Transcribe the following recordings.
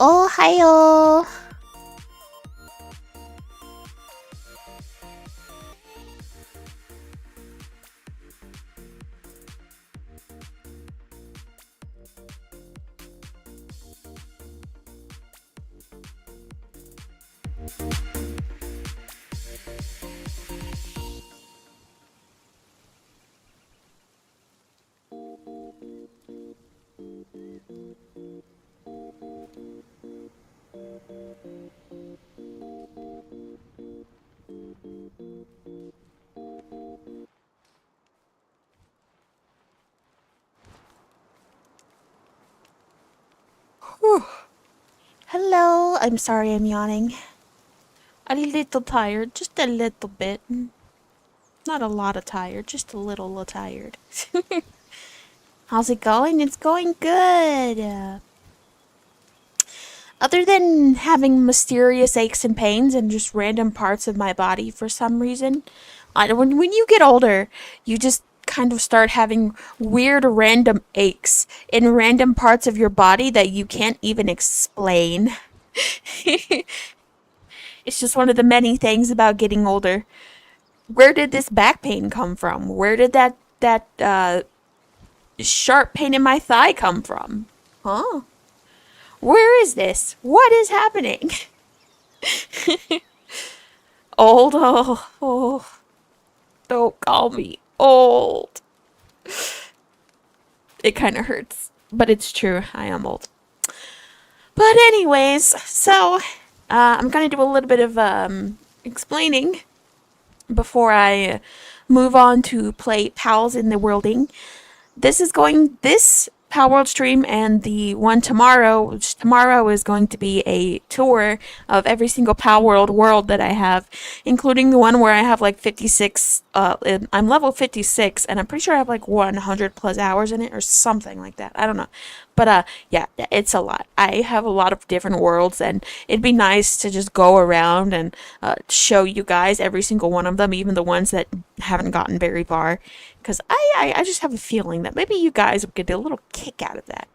Ohio. Whew. Hello. I'm sorry I'm yawning. A little tired, just a little bit. Not a lot of tired, just a little tired. How's it going? It's going good. Other than having mysterious aches and pains and just random parts of my body for some reason, when you get older, you just kind of start having weird random aches in random parts of your body that you can't even explain. It's just one of the many things about getting older. Where did this back pain come from? Where did that sharp pain in my thigh come from? Huh? Where is this? What is happening? Old, don't call me old. It kind of hurts, but it's true. I am old. But anyways, so I'm gonna do a little bit of explaining before I move on to play Pals in the Worlding. This Palworld stream and the one tomorrow, which tomorrow is going to be a tour of every single Palworld world that I have, including the one where I have like 56, I'm level 56, and I'm pretty sure I have like 100 plus hours in it or something like that. I don't know. But yeah, it's a lot. I have a lot of different worlds, and it'd be nice to just go around and show you guys every single one of them, even the ones that haven't gotten very far. Because I just have a feeling that maybe you guys would get a little kick out of that.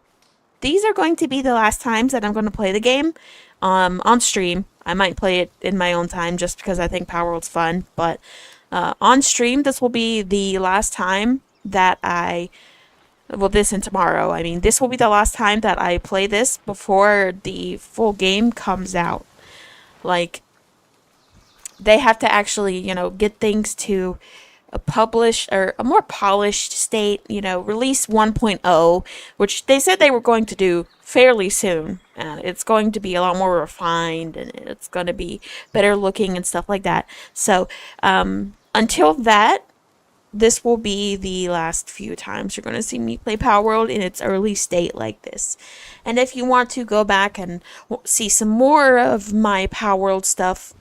These are going to be the last times that I'm going to play the game on stream. I might play it in my own time just because I think Palworld's fun. But on stream, this will be the last time that well, this and tomorrow. I mean, this will be the last time that I play this before the full game comes out. Like, they have to actually, get things to a published or a more polished state, release 1.0, which they said they were going to do fairly soon. And it's going to be a lot more refined and it's going to be better looking and stuff like that. So, until that, this will be the last few times you're going to see me play Palworld in its early state like this. And if you want to go back and see some more of my Palworld stuff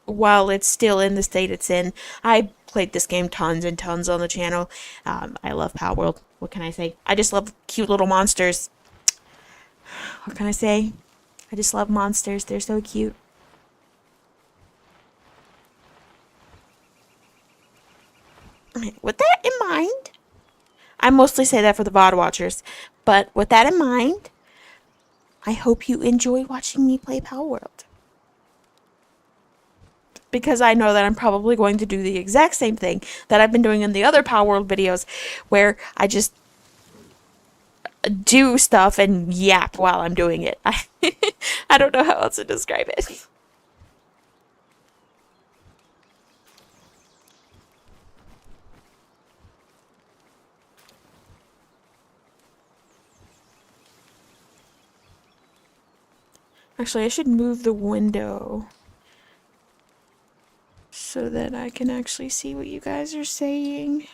while it's still in the state it's in, I played this game tons and tons on the channel. I love Palworld. What can I say? I just love cute little monsters. What can I say? I just love monsters. They're so cute. With that in mind, I mostly say that for the VOD watchers, but with that in mind, I hope you enjoy watching me play Palworld. Because I know that I'm probably going to do the exact same thing that I've been doing in the other Palworld videos, where I just do stuff and yap while I'm doing it. I don't know how else to describe it. Actually, I should move the window so that I can actually see what you guys are saying.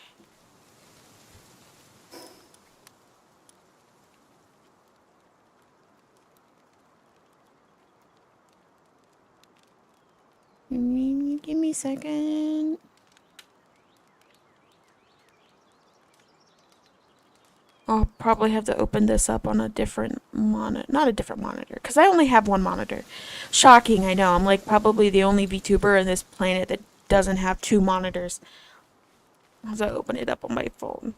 Give me a second. I'll probably have to open this up on a different monitor. Not a different monitor, because I only have one monitor. Shocking, I know. I'm like probably the only VTuber on this planet that doesn't have two monitors. I'll have to open it up on my phone.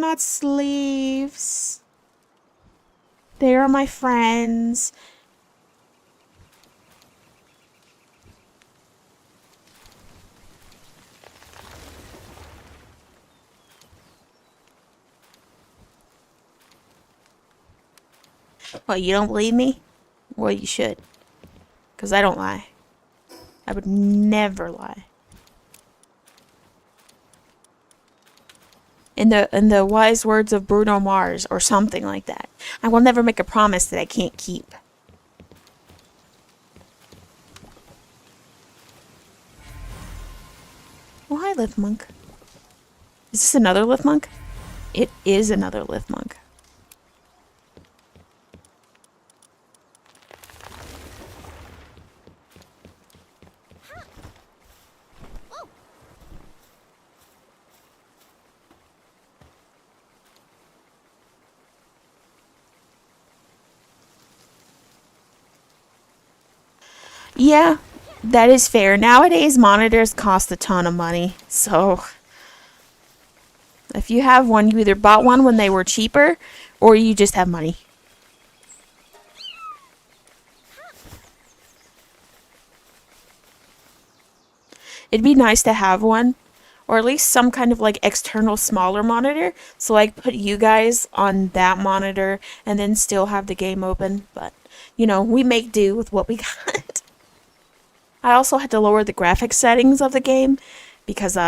they're not slaves. They are my friends. Well, you don't believe me? Well, you should. Because I don't lie. I would never lie. In the wise words of Bruno Mars, or something like that, I will never make a promise that I can't keep. Oh, hi, Lith Monk. Is this another Lith Monk? It is another Lith Monk. Yeah, that is fair. Nowadays, monitors cost a ton of money. So, if you have one, you either bought one when they were cheaper, or you just have money. It'd be nice to have one, or at least some kind of like external smaller monitor, so I could put you guys on that monitor and then still have the game open. But, you know, we make do with what we got. I also had to lower the graphics settings of the game because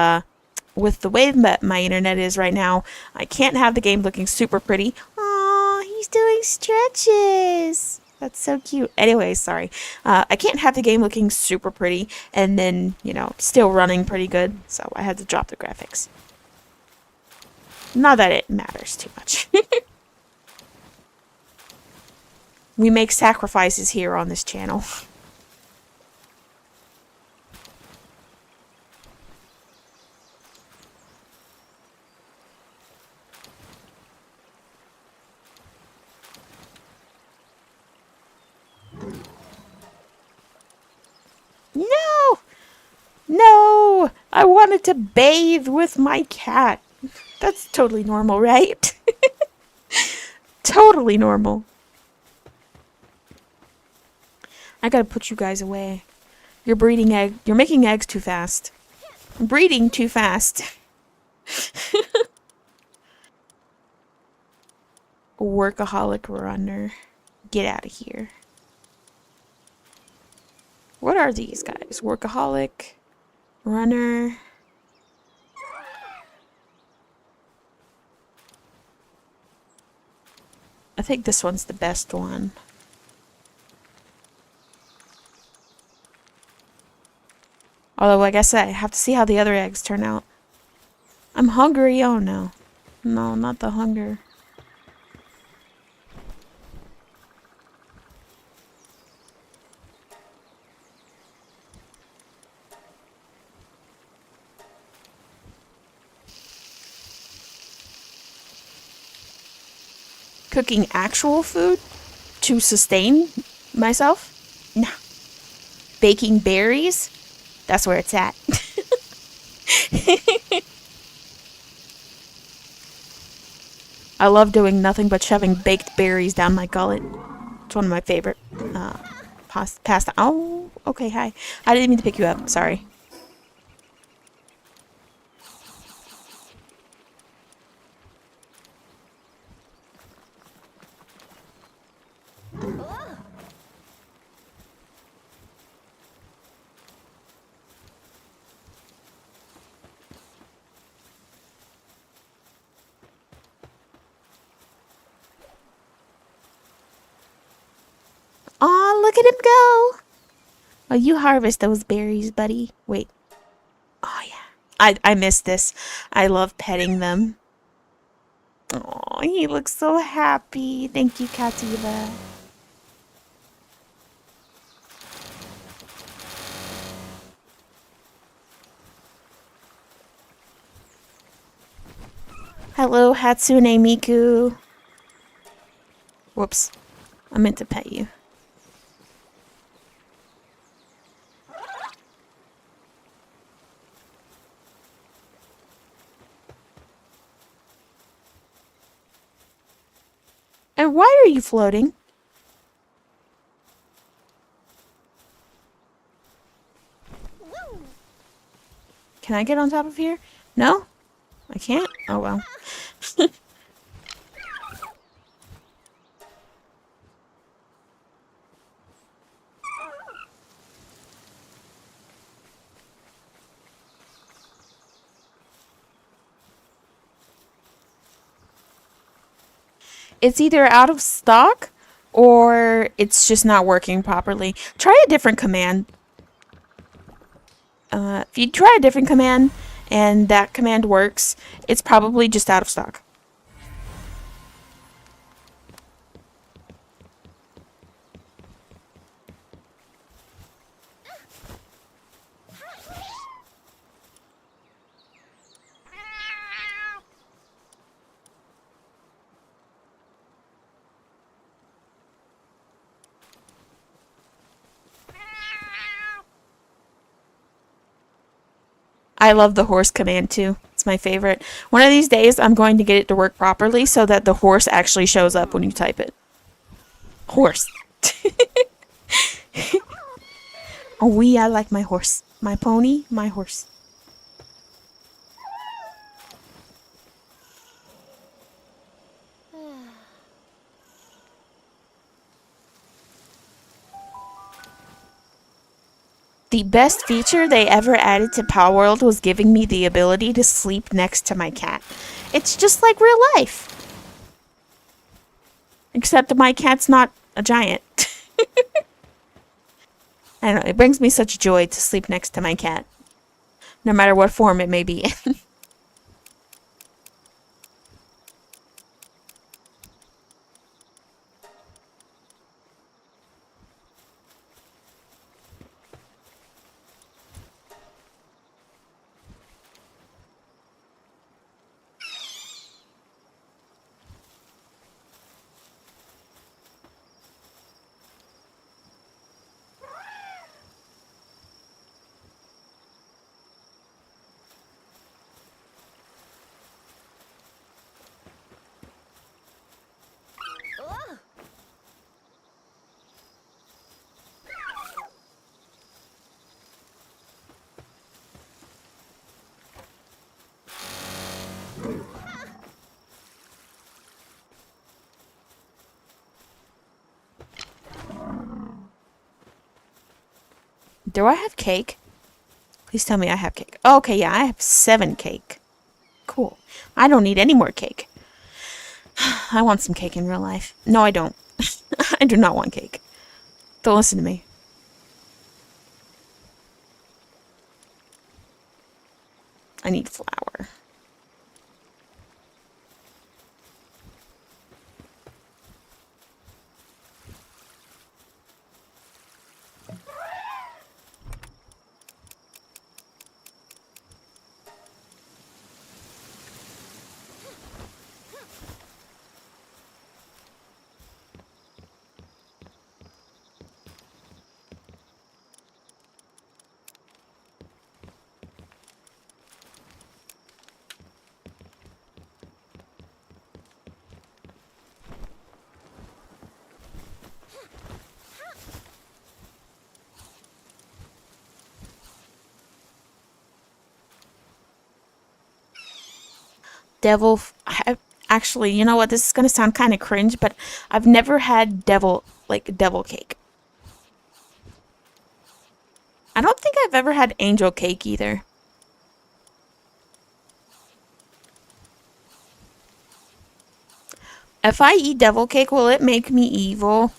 with the way that my internet is right now, I can't have the game looking super pretty. Aww, he's doing stretches. That's so cute. Anyway, sorry. I can't have the game looking super pretty and then, you know, still running pretty good. So I had to drop the graphics. Not that it matters too much. We make sacrifices here on this channel. No! No! I wanted to bathe with my cat. That's totally normal, right? Totally normal. I gotta put you guys away. You're breeding egg. You're making eggs too fast. Breeding too fast. Workaholic runner. Get out of here. What are these guys? Workaholic runner. I think this one's the best one. Although, like I said, I have to see how the other eggs turn out. I'm hungry. Oh no. No, not the hunger. Cooking actual food to sustain myself? Nah. Baking berries? That's where it's at. I love doing nothing but shoving baked berries down my gullet. It's one of my favorite pasta. Oh, okay, hi. I didn't mean to pick you up. Sorry. Aw, look at him go. Oh, you harvest those berries, buddy. Wait. Oh, yeah. I missed this. I love petting them. Oh, he looks so happy. Thank you, Kativa. Hello, Hatsune Miku. Whoops. I meant to pet you. And why are you floating? Can I get on top of here? No? I can't? Oh well. It's either out of stock or it's just not working properly. Try a different command. If you try a different command and that command works, it's probably just out of stock. I love the horse command too. It's my favorite. One of these days, I'm going to get it to work properly so that the horse actually shows up when you type it. Horse. Oh, I like my horse. My pony, my horse. The best feature they ever added to Palworld was giving me the ability to sleep next to my cat. It's just like real life. Except my cat's not a giant. I don't know, it brings me such joy to sleep next to my cat. No matter what form it may be in. Do I have cake? Please tell me I have cake. Oh, okay, yeah, I have 7 cake. Cool. I don't need any more cake. I want some cake in real life. No, I don't. I do not want cake. Don't listen to me. I need flour. Devil. Actually, you know what? This is gonna sound kind of cringe, but I've never had devil cake. I don't think I've ever had angel cake either. If I eat devil cake, will it make me evil?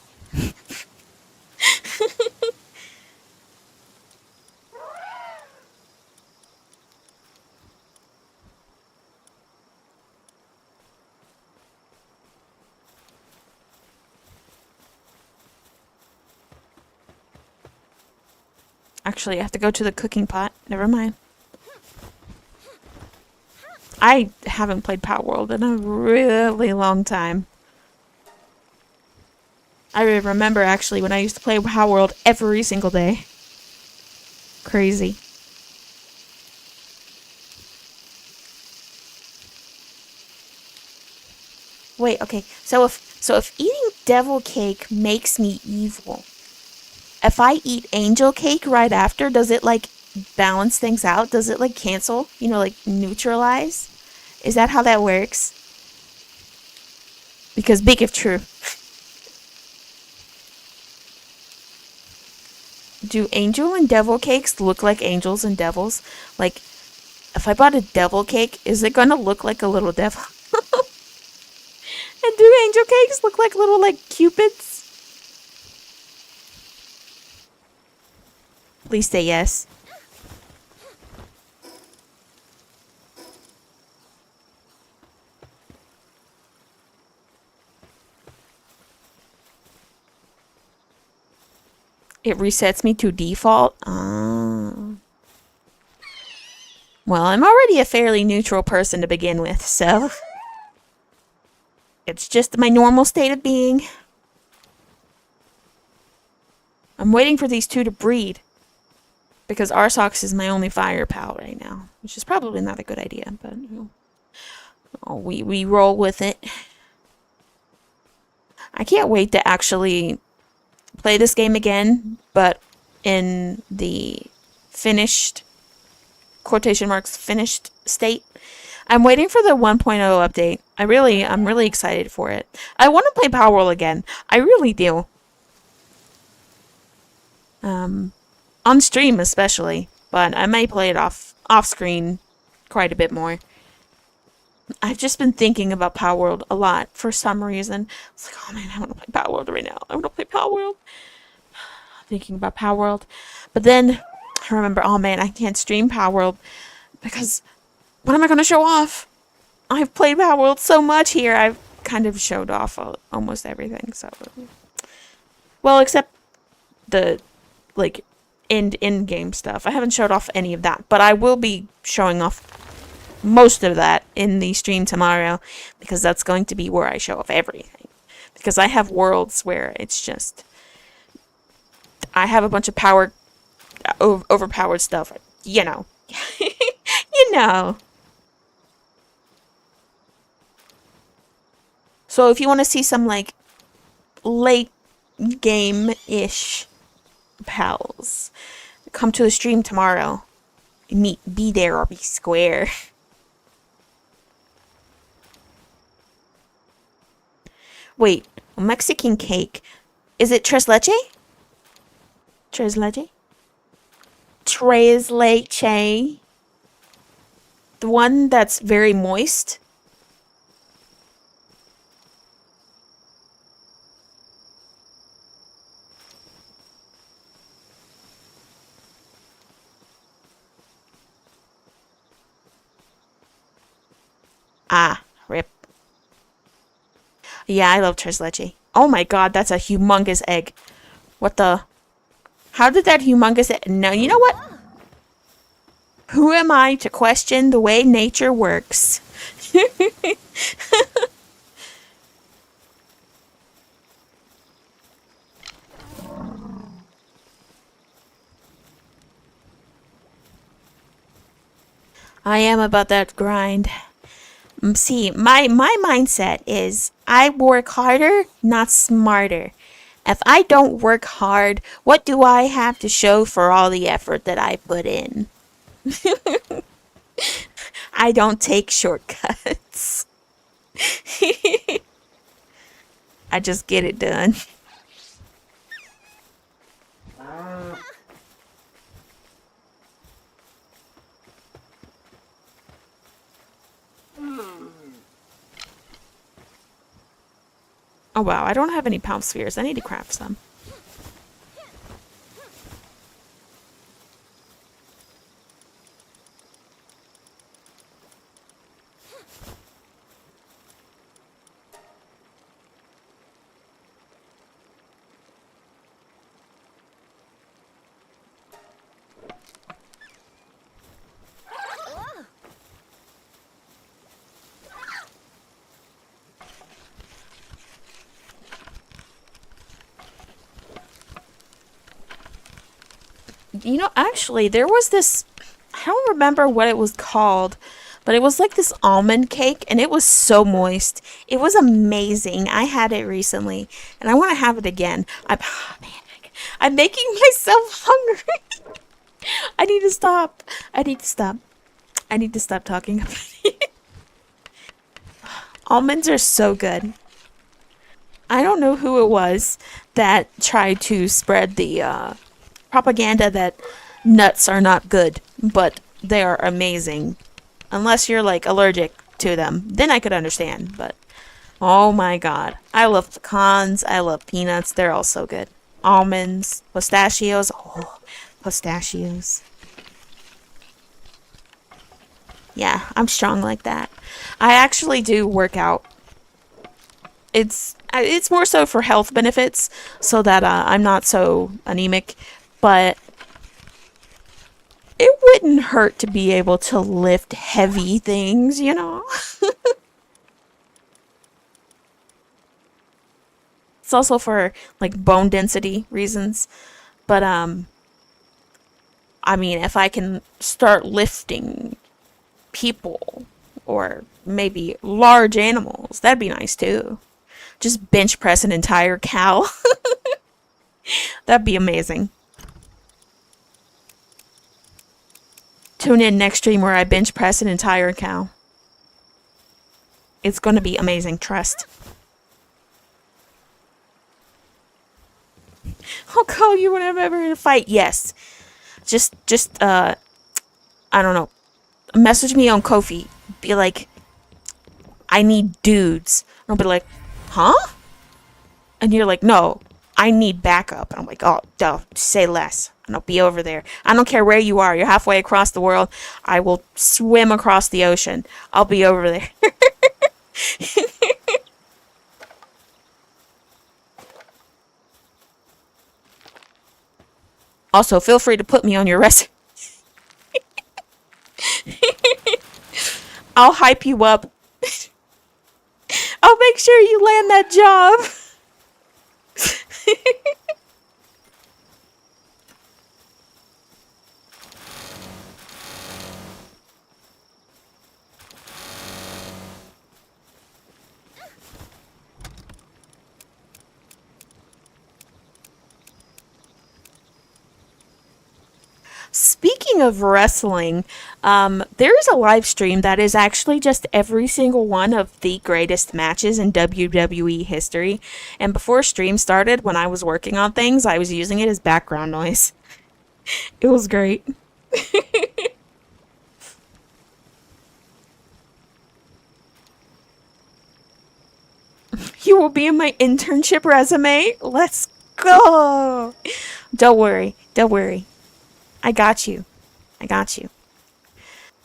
Actually, I have to go to the cooking pot. Never mind. I haven't played Palworld in a really long time. I remember actually when I used to play Palworld every single day. Crazy. Wait, okay. So if eating devil cake makes me evil, if I eat angel cake right after, does it like balance things out? Does it like cancel? You know, like neutralize? Is that how that works? Because big if true. Do angel and devil cakes look like angels and devils? Like, if I bought a devil cake, is it gonna look like a little devil? And do angel cakes look like little, like, cupids? Please say yes. It resets me to default? Well, I'm already a fairly neutral person to begin with, so... It's just my normal state of being. I'm waiting for these two to breed. Because Arsox is my only fire pal right now. Which is probably not a good idea, but... You know, we roll with it. I can't wait to actually play this game again, but in the finished, quotation marks, finished state. I'm waiting for the 1.0 update. I'm really excited for it. I want to play Palworld again. I really do. On stream especially, but I may play it off screen quite a bit more. I've just been thinking about Palworld a lot for some reason. It's like, oh man, I want to play Palworld right now. I want to play Palworld. Thinking about Palworld. But then I remember, oh man, I can't stream Palworld because what am I going to show off? I've played Palworld so much here. I've kind of showed off almost everything. So, well, except the like in-game stuff. I haven't showed off any of that, but I will be showing off most of that in the stream tomorrow because that's going to be where I show off everything. Because I have worlds where it's just I have a bunch of overpowered stuff. You know. You know. So if you want to see some like late game-ish pals, come to the stream tomorrow. Be there or be square. Wait, Mexican cake. Is it tres leche? Tres leche? Tres leche. The one that's very moist. Ah, rip. Yeah, I love tres leche. Oh my god, that's a humongous egg. What the? How did that humongous egg? No, you know what? Who am I to question the way nature works? I am about that grind. See, my mindset is I work harder, not smarter. If I don't work hard, what do I have to show for all the effort that I put in? I don't take shortcuts. I just get it done. Oh wow, I don't have any palm spheres. I need to craft some. You know, actually, there was this... I don't remember what it was called, But it was like this almond cake, and it was so moist. It was amazing. I had it recently, and I want to have it again. Oh, man, I'm making myself hungry. I need to stop. I need to stop. I need to stop talking about it. Almonds are so good. I don't know who it was that tried to spread the propaganda that nuts are not good, but they are amazing. Unless you're like allergic to them, then I could understand. But oh my god, I love pecans. I love peanuts. They're all so good. Almonds, pistachios. Oh, pistachios. Yeah, I'm strong like that. I actually do work out. It's more so for health benefits, so that I'm not so anemic. But it wouldn't hurt to be able to lift heavy things, you know? It's also for like bone density reasons. But I mean, if I can start lifting people or maybe large animals, that'd be nice too. Just bench press an entire cow. That'd be amazing. Tune in next stream where I bench press an entire cow. It's going to be amazing, trust. I'll call you when I'm ever in a fight. Yes. Just I don't know. Message me on Kofi. Be like, I need dudes. And I'll be like, huh? And you're like, no, I need backup. And I'm like, oh, duh, say less. And I'll be over there. I don't care where you are. You're halfway across the world. I will swim across the ocean. I'll be over there. Also, feel free to put me on your resume. I'll hype you up. I'll make sure you land that job. Speaking of wrestling, there is a live stream that is actually just every single one of the greatest matches in WWE history. And before stream started, when I was working on things, I was using it as background noise. It was great. You will be in my internship resume. Let's go. Don't worry. Don't worry. I got you. I got you.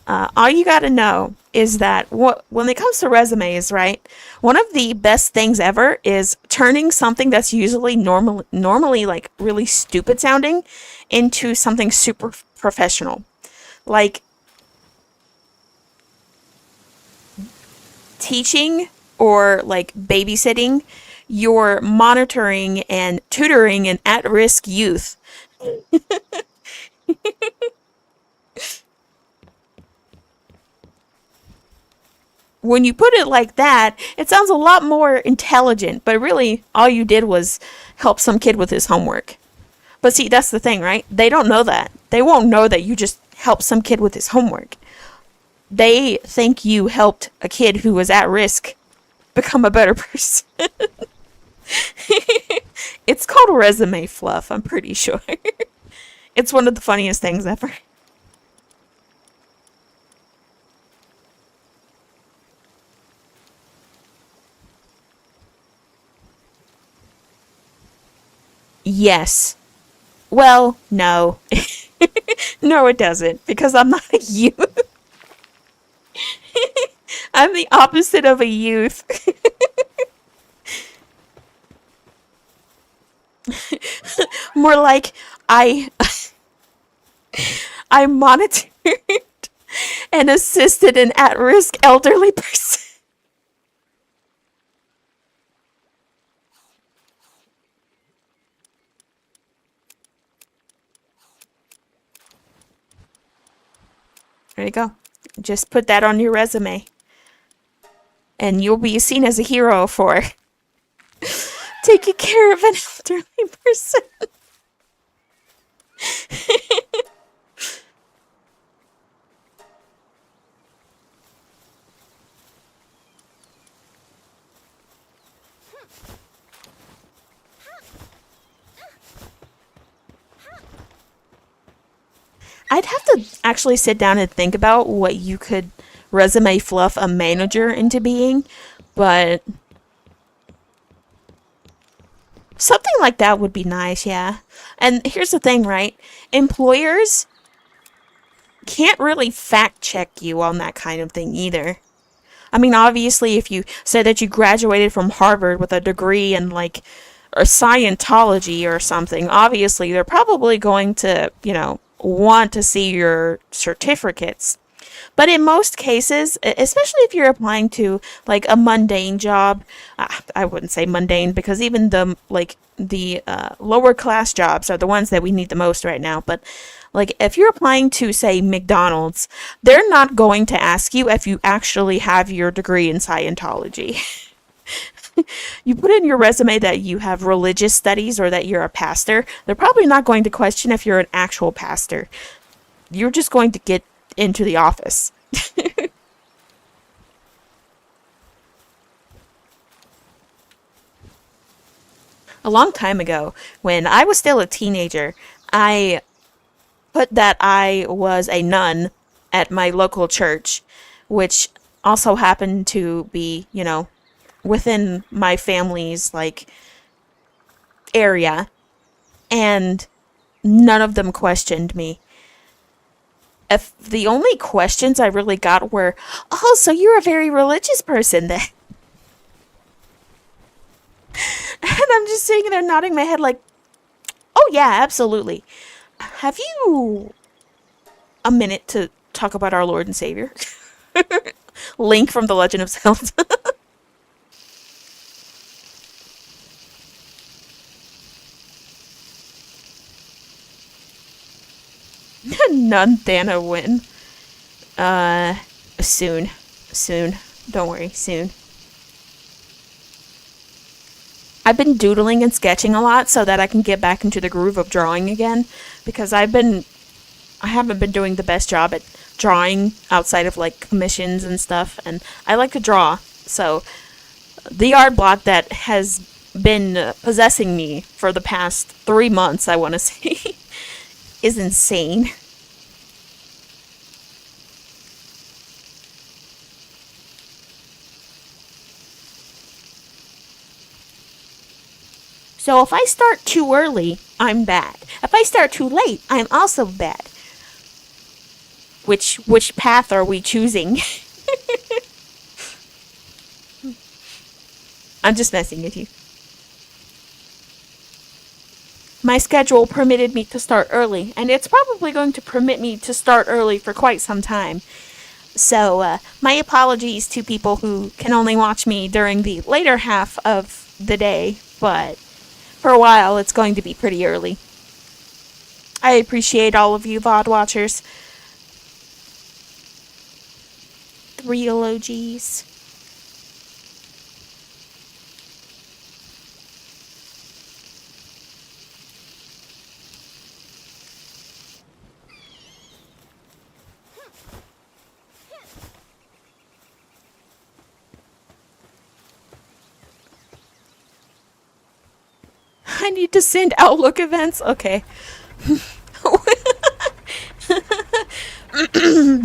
All you got to know is that when it comes to resumes, right? One of the best things ever is turning something that's usually normally like really stupid sounding into something super professional. Like teaching or like babysitting, you're monitoring and tutoring an at-risk youth. When you put it like that, it sounds a lot more intelligent, but really all you did was help some kid with his homework. But see, that's the thing, right? They don't know that. They won't know that you just helped some kid with his homework. They think you helped a kid who was at risk become a better person. It's called resume fluff, I'm pretty sure. It's one of the funniest things ever. Yes. Well, no. No, it doesn't, because I'm not a youth. I'm the opposite of a youth. More like I I monitored and assisted an at-risk elderly person. There you go. Just put that on your resume, and you'll be seen as a hero for taking care of an elderly person. I'd have to actually sit down and think about what you could resume fluff a manager into being, but something like that would be nice, yeah. And here's the thing, right? Employers can't really fact check you on that kind of thing either. I mean, obviously, if you say that you graduated from Harvard with a degree in, like, or Scientology or something, obviously, they're probably going to, want to see your certificates. But in most cases, especially if you're applying to like a mundane job, I wouldn't say mundane because even the lower class jobs are the ones that we need the most right now. But like if you're applying to say McDonald's, they're not going to ask you if you actually have your degree in Scientology. You put in your resume that you have religious studies or that you're a pastor, they're probably not going to question if you're an actual pastor. You're just going to get into the office. A long time ago, when I was still a teenager, I put that I was a nun at my local church, which also happened to be, within my family's like area, and none of them questioned me. If the only questions I really got were, "Oh, so you're a very religious person then?" And I'm just sitting there nodding my head like, "Oh yeah, absolutely. Have you a minute to talk about our Lord and Savior?" Link from The Legend of Zelda. None Thana win. Uh, soon. Soon. Don't worry, soon. I've been doodling and sketching a lot so that I can get back into the groove of drawing again because I haven't been doing the best job at drawing outside of like commissions and stuff, and I like to draw. So the art block that has been possessing me for the past 3 months, I want to say, is insane. So if I start too early, I'm bad. If I start too late, I'm also bad. Which path are we choosing? I'm just messing with you. My schedule permitted me to start early, and it's probably going to permit me to start early for quite some time. So, my apologies to people who can only watch me during the later half of the day, but for a while it's going to be pretty early. I appreciate all of you VOD watchers. 3 OGs. I need to send Outlook events. Okay.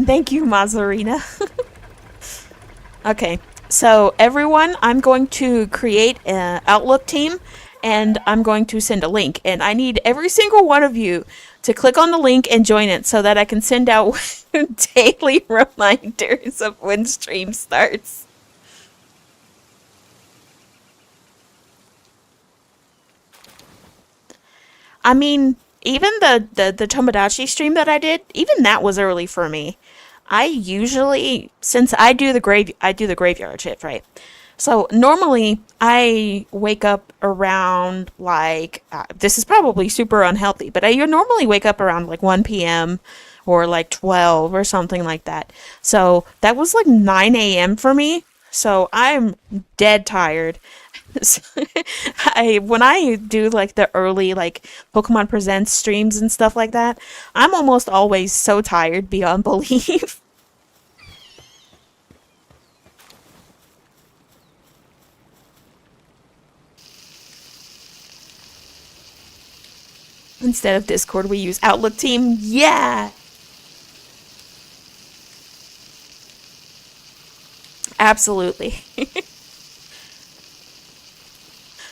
Thank you, Mazarina. Okay. So, everyone, I'm going to create an Outlook team and I'm going to send a link. And I need every single one of you to click on the link and join it so that I can send out daily reminders of when stream starts. I mean, even the Tomodachi stream that I did, even that was early for me. I usually, since I do the graveyard shift, right? So normally I wake up around like this is probably super unhealthy, but I normally wake up around like 1 p.m. or like 12 or something like that. So that was like 9 a.m. for me. So I'm dead tired. When I do like the early like Pokemon Presents streams and stuff like that, I'm almost always so tired beyond belief. Instead of Discord, we use Outlook Team. Yeah, absolutely.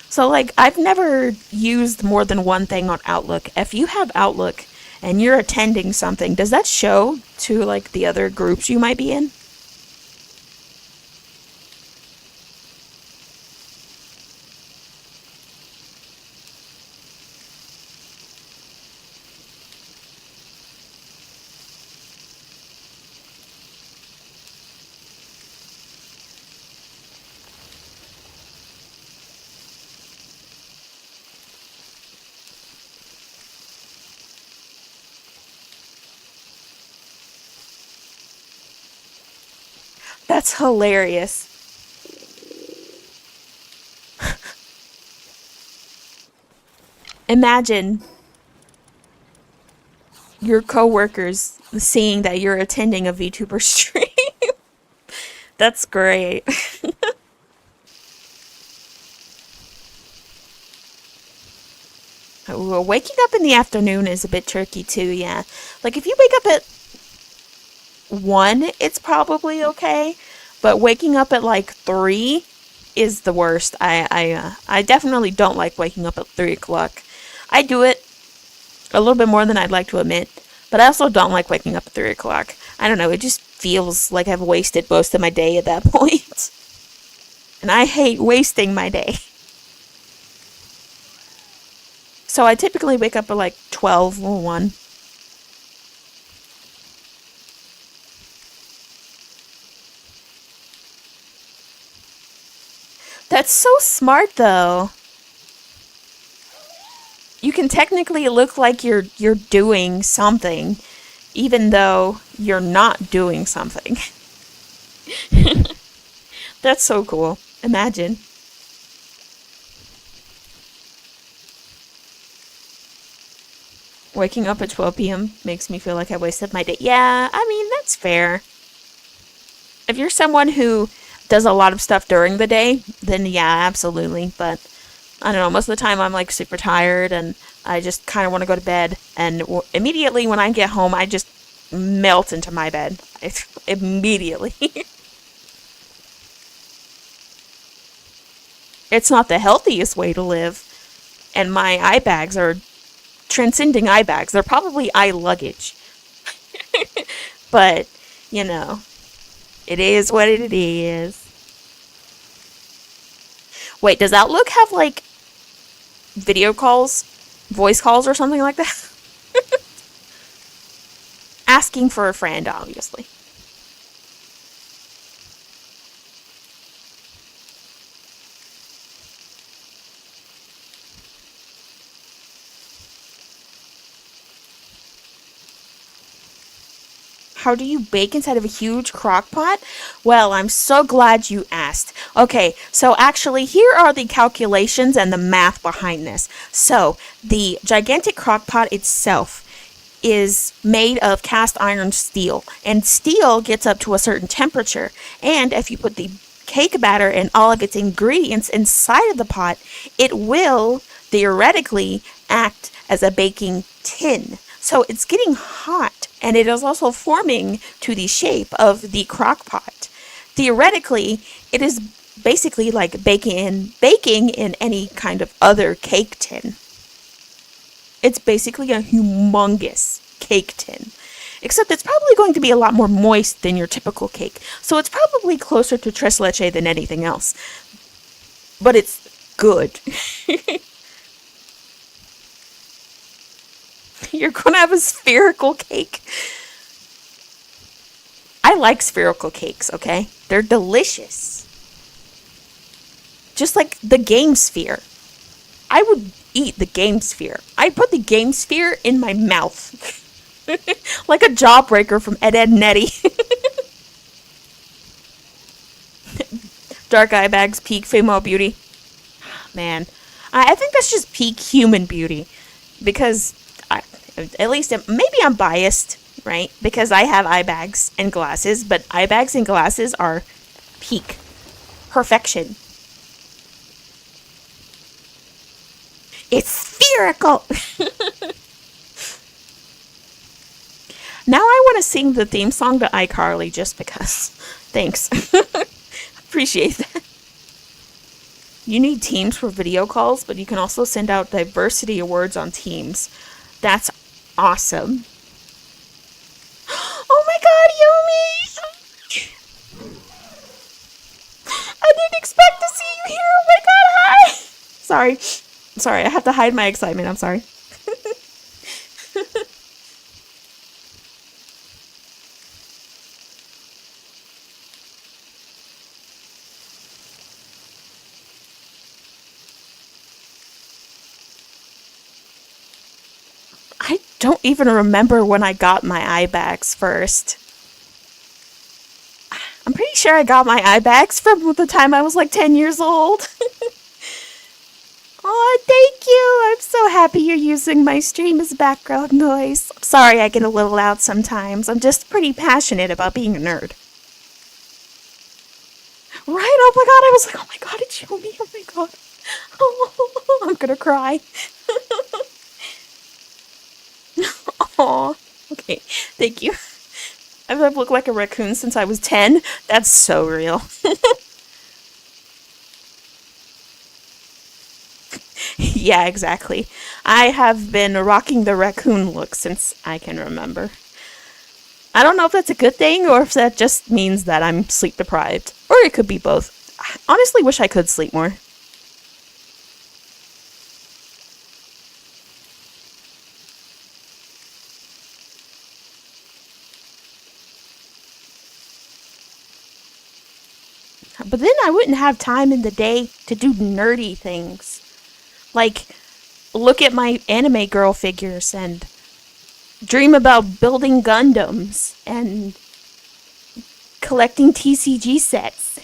So, like, I've never used more than one thing on Outlook. If you have Outlook and you're attending something, does that show to, like, the other groups you might be in? That's hilarious. Imagine your coworkers seeing that you're attending a VTuber stream. That's great. Well, waking up in the afternoon is a bit tricky too, yeah. Like if you wake up at 1, it's probably okay, but waking up at like 3 is the worst. I definitely don't like waking up at 3 o'clock. I do it a little bit more than I'd like to admit, but I also don't like waking up at 3 o'clock. I don't know, it just feels like I've wasted most of my day at that point. And I hate wasting my day. So I typically wake up at like 12 or 1. That's so smart though. You can technically look like you're doing something even though you're not doing something. That's so cool. Imagine. Waking up at 12 p.m. makes me feel like I wasted my day. Yeah, I mean, that's fair. If you're someone who does a lot of stuff during the day, then yeah, absolutely. But I don't know, most of the time I'm like super tired and I just kind of want to go to bed. And immediately when I get home, I just melt into my bed. It's immediately. It's not the healthiest way to live. And my eye bags are transcending eye bags. They're probably eye luggage. But, you know, it is what it is. Wait, does Outlook have like video calls, voice calls, or something like that? Asking for a friend, obviously. How do you bake inside of a huge crock pot? Well, I'm so glad you asked. Okay, so actually, here are the calculations and the math behind this. So, the gigantic crock pot itself is made of cast iron steel, and steel gets up to a certain temperature. And if you put the cake batter and all of its ingredients inside of the pot, it will theoretically act as a baking tin. So it's getting hot, and it is also forming to the shape of the crock pot. Theoretically, it is basically like baking in any kind of other cake tin. It's basically a humongous cake tin. Except it's probably going to be a lot more moist than your typical cake. So it's probably closer to tres leche than anything else. But it's good. You're going to have a spherical cake. I like spherical cakes, okay? They're delicious. Just like the game sphere. I would eat the game sphere. I put the game sphere in my mouth. Like a jawbreaker from Ed, Edd n Eddy. Dark eye bags, peak female beauty. Man, I think that's just peak human beauty. Because, at least, maybe I'm biased, right? Because I have eye bags and glasses, but eye bags and glasses are peak perfection. It's spherical! Now I want to sing the theme song to iCarly just because. Thanks. Appreciate that. You need Teams for video calls, but you can also send out diversity awards on Teams. That's awesome. Oh my god, Yumi! I didn't expect to see you here! Oh my god, hi! Sorry, I have to hide my excitement, I'm sorry. I don't even remember when I got my eye bags first. I'm pretty sure I got my eye bags from the time I was like 10 years old. Aw, thank you! I'm so happy you're using my stream as background noise. I'm sorry I get a little loud sometimes. I'm just pretty passionate about being a nerd. Right? Oh my god, I was like, oh my god, it's Yumi, oh my god. Oh, I'm gonna cry. Aw. Okay, thank you. I've looked like a raccoon since I was 10. That's so real. Yeah, exactly. I have been rocking the raccoon look since I can remember. I don't know if that's a good thing or if that just means that I'm sleep deprived. Or it could be both. I honestly wish I could sleep more. But then I wouldn't have time in the day to do nerdy things. Like, look at my anime girl figures and dream about building Gundams and collecting TCG sets.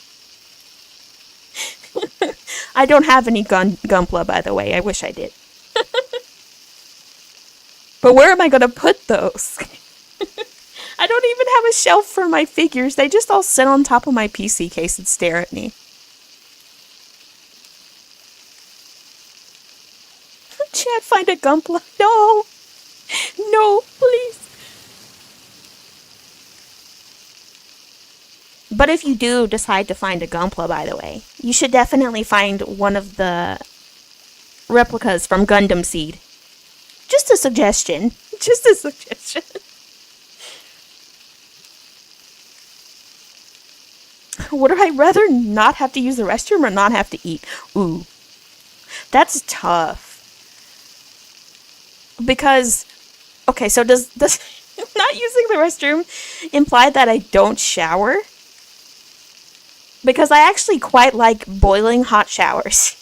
I don't have any Gunpla, by the way. I wish I did. But where am I going to put those? I don't even have a shelf for my figures. They just all sit on top of my PC case and stare at me. Chad, find a Gunpla. No! No, please. But if you do decide to find a Gunpla, by the way, you should definitely find one of the replicas from Gundam Seed. Just a suggestion. Just a suggestion. Would I rather not have to use the restroom or not have to eat? Ooh. That's tough. Because, okay, so does not using the restroom imply that I don't shower? Because I actually quite like boiling hot showers.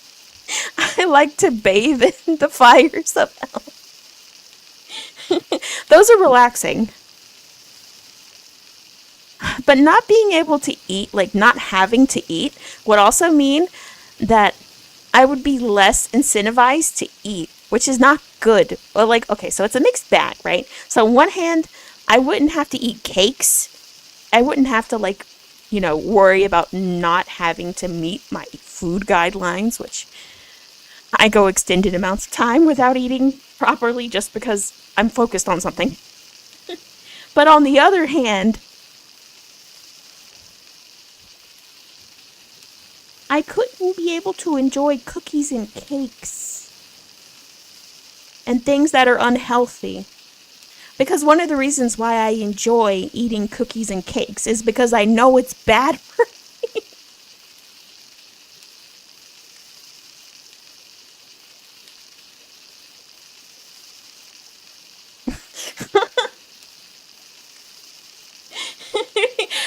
I like to bathe in the fires of hell. Those are relaxing. But not being able to eat, like not having to eat, would also mean that I would be less incentivized to eat, which is not good. Well, like, okay, so it's a mixed bag, right? So on one hand, I wouldn't have to eat cakes. I wouldn't have to, like, you know, worry about not having to meet my food guidelines, which I go extended amounts of time without eating properly just because I'm focused on something. But on the other hand, I couldn't be able to enjoy cookies and cakes and things that are unhealthy. Because one of the reasons why I enjoy eating cookies and cakes is because I know it's bad for me.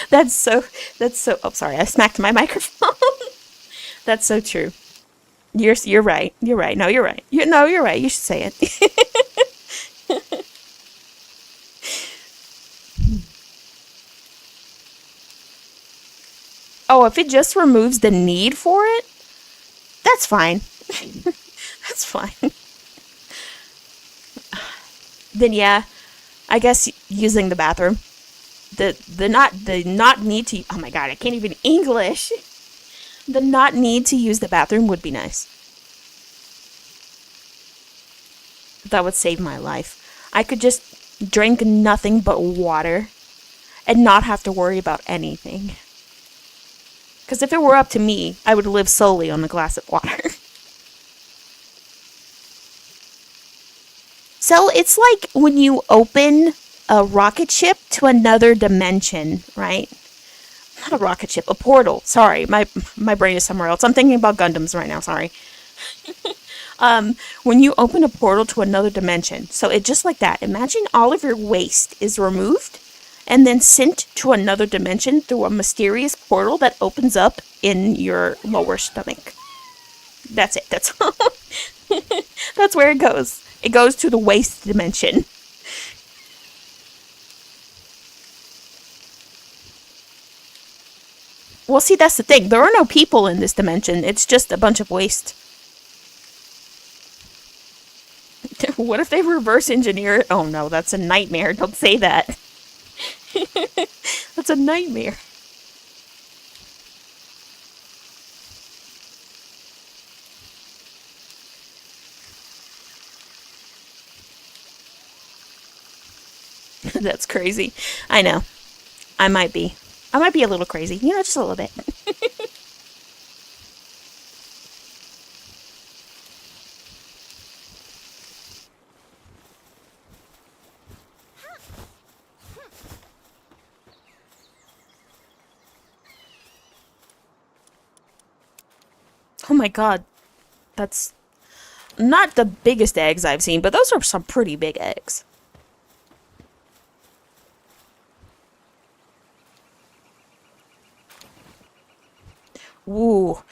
that's so, oh, sorry, I smacked my microphone. That's so true. You're right. You're right. No, you're right. You're right. You should say it. Oh, if it just removes the need for it, that's fine. That's fine. Then yeah, I guess using the bathroom. The not need to, oh my god, I can't even English. The not need to use the bathroom would be nice. That would save my life. I could just drink nothing but water and not have to worry about anything. Because if it were up to me, I would live solely on a glass of water. So it's like when you open a rocket ship to another dimension, right? Not a rocket ship, a portal. Sorry, my brain is somewhere else. I'm thinking about Gundams right now, sorry. When you open a portal to another dimension, so it just like that. Imagine all of your waste is removed and then sent to another dimension through a mysterious portal that opens up in your lower stomach. That's it. That's all. That's where it goes. It goes to the waste dimension. Well, see, that's the thing. There are no people in this dimension. It's just a bunch of waste. What if they reverse engineer it? Oh no, that's a nightmare. Don't say that. That's a nightmare. That's crazy. I know. I might be. I might be a little crazy. You know, just a little bit. Oh my god. That's not the biggest eggs I've seen, but those are some pretty big eggs. Ooh,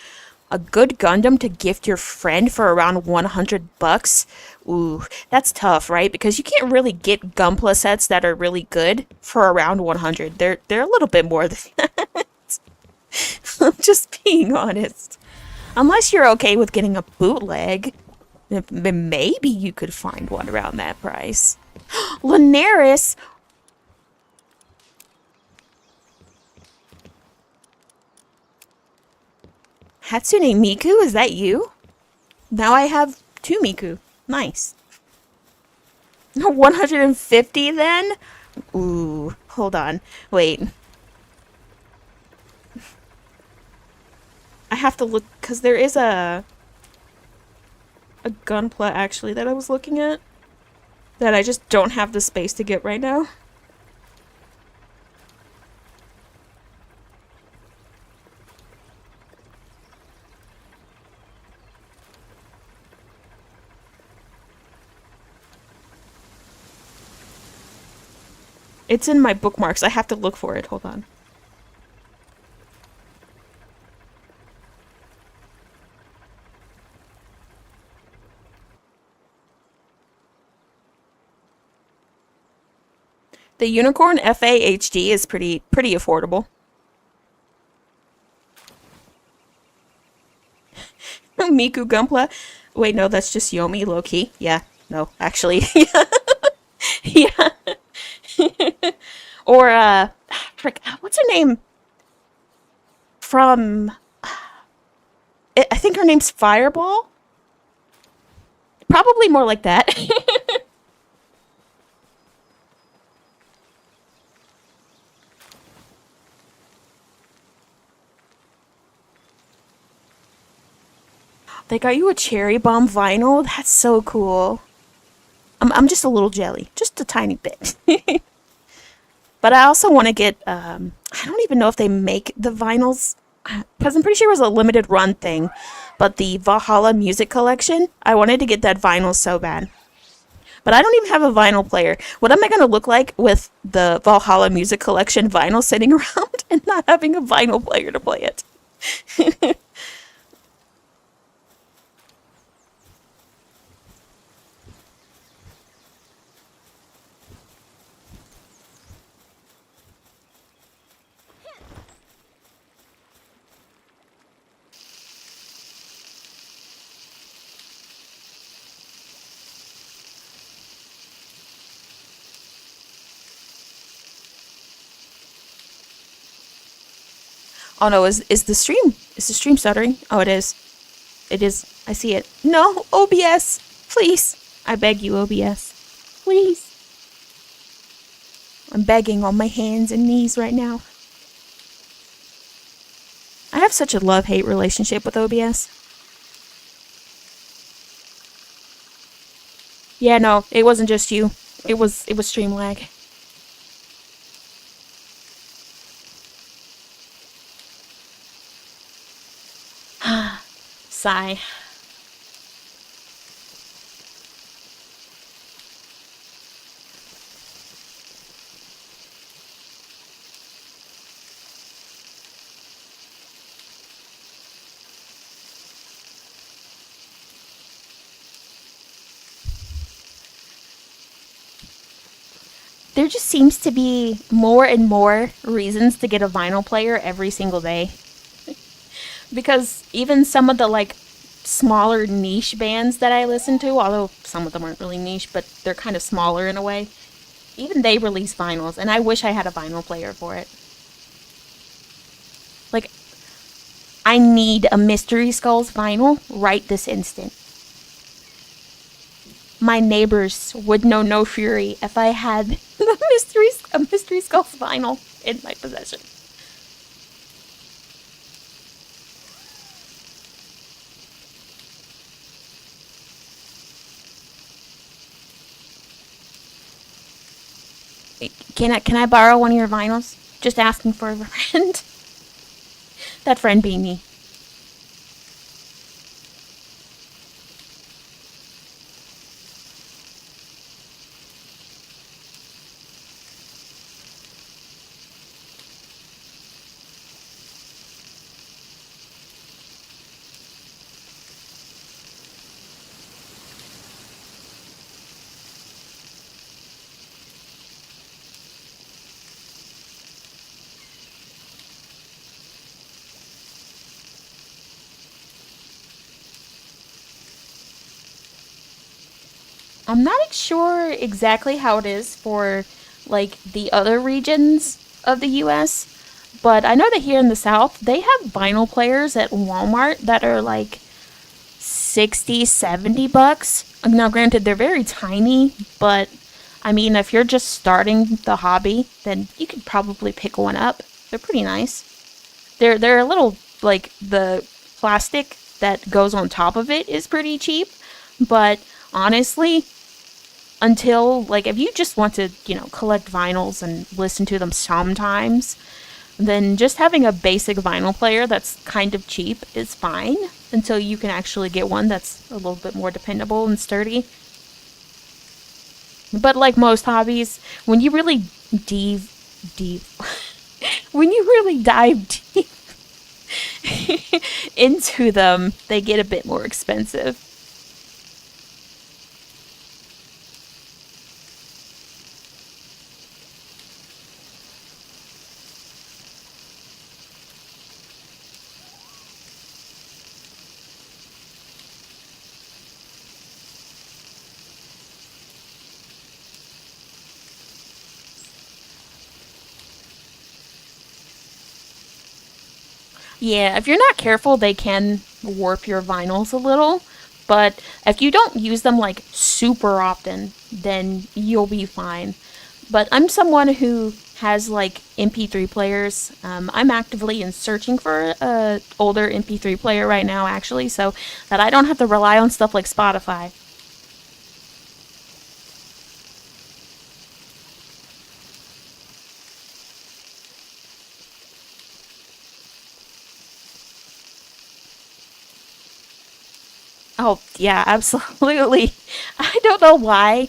a good Gundam to gift your friend for around 100 bucks. Ooh, that's tough, right? Because you can't really get Gunpla sets that are really good for around 100. They're a little bit more than that. I'm just being honest. Unless you're okay with getting a bootleg, maybe you could find one around that price. Linares. Hatsune Miku, is that you? Now I have two Miku. Nice. 150 then? Ooh, hold on. Wait. I have to look, because there is a Gunpla actually that I was looking at that I just don't have the space to get right now. It's in my bookmarks. I have to look for it. Hold on. The Unicorn FA HD is pretty affordable. Miku Gunpla. Wait, no, that's just Yomi low key. Yeah, no, actually, yeah. Or frick, what's her name from? I think her name's Fireball. Probably more like that. They got you a cherry bomb vinyl. That's so cool. I'm just a little jelly, just a tiny bit. But I also want to get. I don't even know if they make the vinyls because I'm pretty sure it was a limited run thing. But the Valhalla music collection, I wanted to get that vinyl so bad. But I don't even have a vinyl player. What am I going to look like with the Valhalla music collection vinyl sitting around and not having a vinyl player to play it? Oh no, is the stream stuttering? Oh, it is. It is. I see it. No, OBS, please. I beg you, OBS. Please. I'm begging on my hands and knees right now. I have such a love-hate relationship with OBS. Yeah, no, it wasn't just you. It was stream lag. Sigh. There just seems to be more and more reasons to get a vinyl player every single day. Because even some of the like smaller niche bands that I listen to, although some of them aren't really niche, but they're kind of smaller in a way, even they release vinyls, and I wish I had a vinyl player for it. Like, I need a Mystery Skulls vinyl right this instant. My neighbors would know no fury if I had a Mystery Skulls vinyl in my possession. Can I borrow one of your vinyls? Just asking for a friend. That friend being me. I'm not sure exactly how it is for like the other regions of the US, but I know that here in the South, they have vinyl players at Walmart that are like 60, 70 bucks. Now granted they're very tiny, but I mean if you're just starting the hobby, then you could probably pick one up. They're pretty nice. They're a little like the plastic that goes on top of it is pretty cheap, but honestly, until like if you just want to, collect vinyls and listen to them sometimes, then just having a basic vinyl player that's kind of cheap is fine until you can actually get one that's a little bit more dependable and sturdy. But like most hobbies, when you really deep when you really dive deep into them, they get a bit more expensive. Yeah, if you're not careful, they can warp your vinyls a little. But if you don't use them like super often, then you'll be fine. But I'm someone who has like MP3 players. I'm actively in searching for a older MP3 player right now, actually, so that I don't have to rely on stuff like Spotify. Oh yeah, absolutely. I don't know why.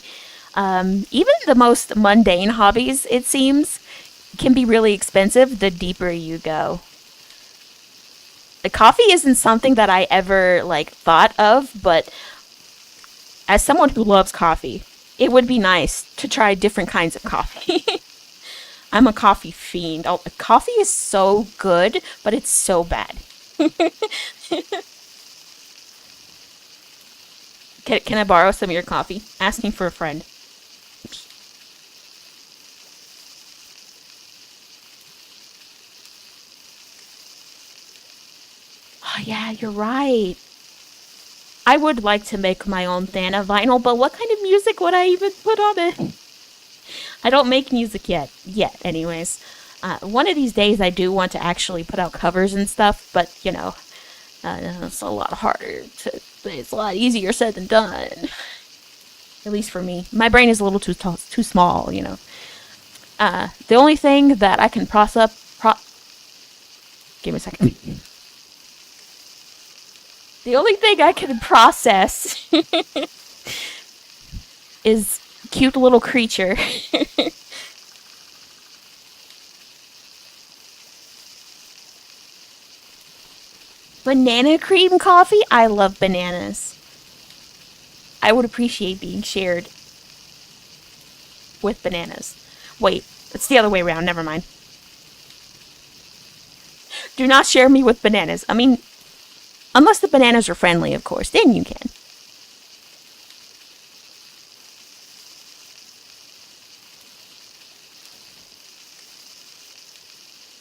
Even the most mundane hobbies, it seems, can be really expensive the deeper you go. The coffee isn't something that I ever like thought of, but as someone who loves coffee, it would be nice to try different kinds of coffee. I'm a coffee fiend. Oh, coffee is so good, but it's so bad. Can I borrow some of your coffee? Asking for a friend. Yeah, you're right. I would like to make my own Thana vinyl, but what kind of music would I even put on it? I don't make music yet. Yet, anyways. One of these days, I do want to actually put out covers and stuff, but, it's a lot harder to. It's a lot easier said than done. At least for me. My brain is a little too small. The only thing that I can give me a second. The only thing I can process is cute little creature. Banana cream coffee? I love bananas. I would appreciate being shared with bananas. Wait, it's the other way around. Never mind. Do not share me with bananas. I mean, unless the bananas are friendly, of course. Then you can.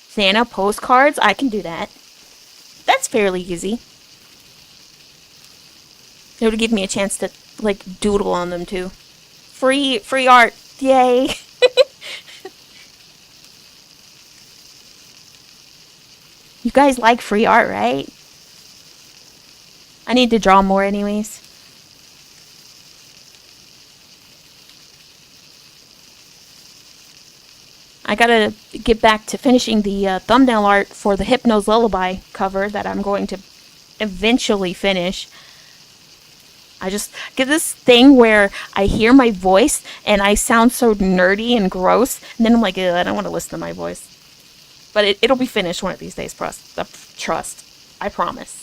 Santa postcards? I can do that. That's fairly easy. It would give me a chance to, doodle on them, too. Free art. Yay. You guys like free art, right? I need to draw more anyways. I gotta get back to finishing the thumbnail art for the Hypno's Lullaby cover that I'm going to eventually finish. I just get this thing where I hear my voice and I sound so nerdy and gross, and then I'm like, I don't want to listen to my voice. But it'll be finished one of these days, trust. I promise.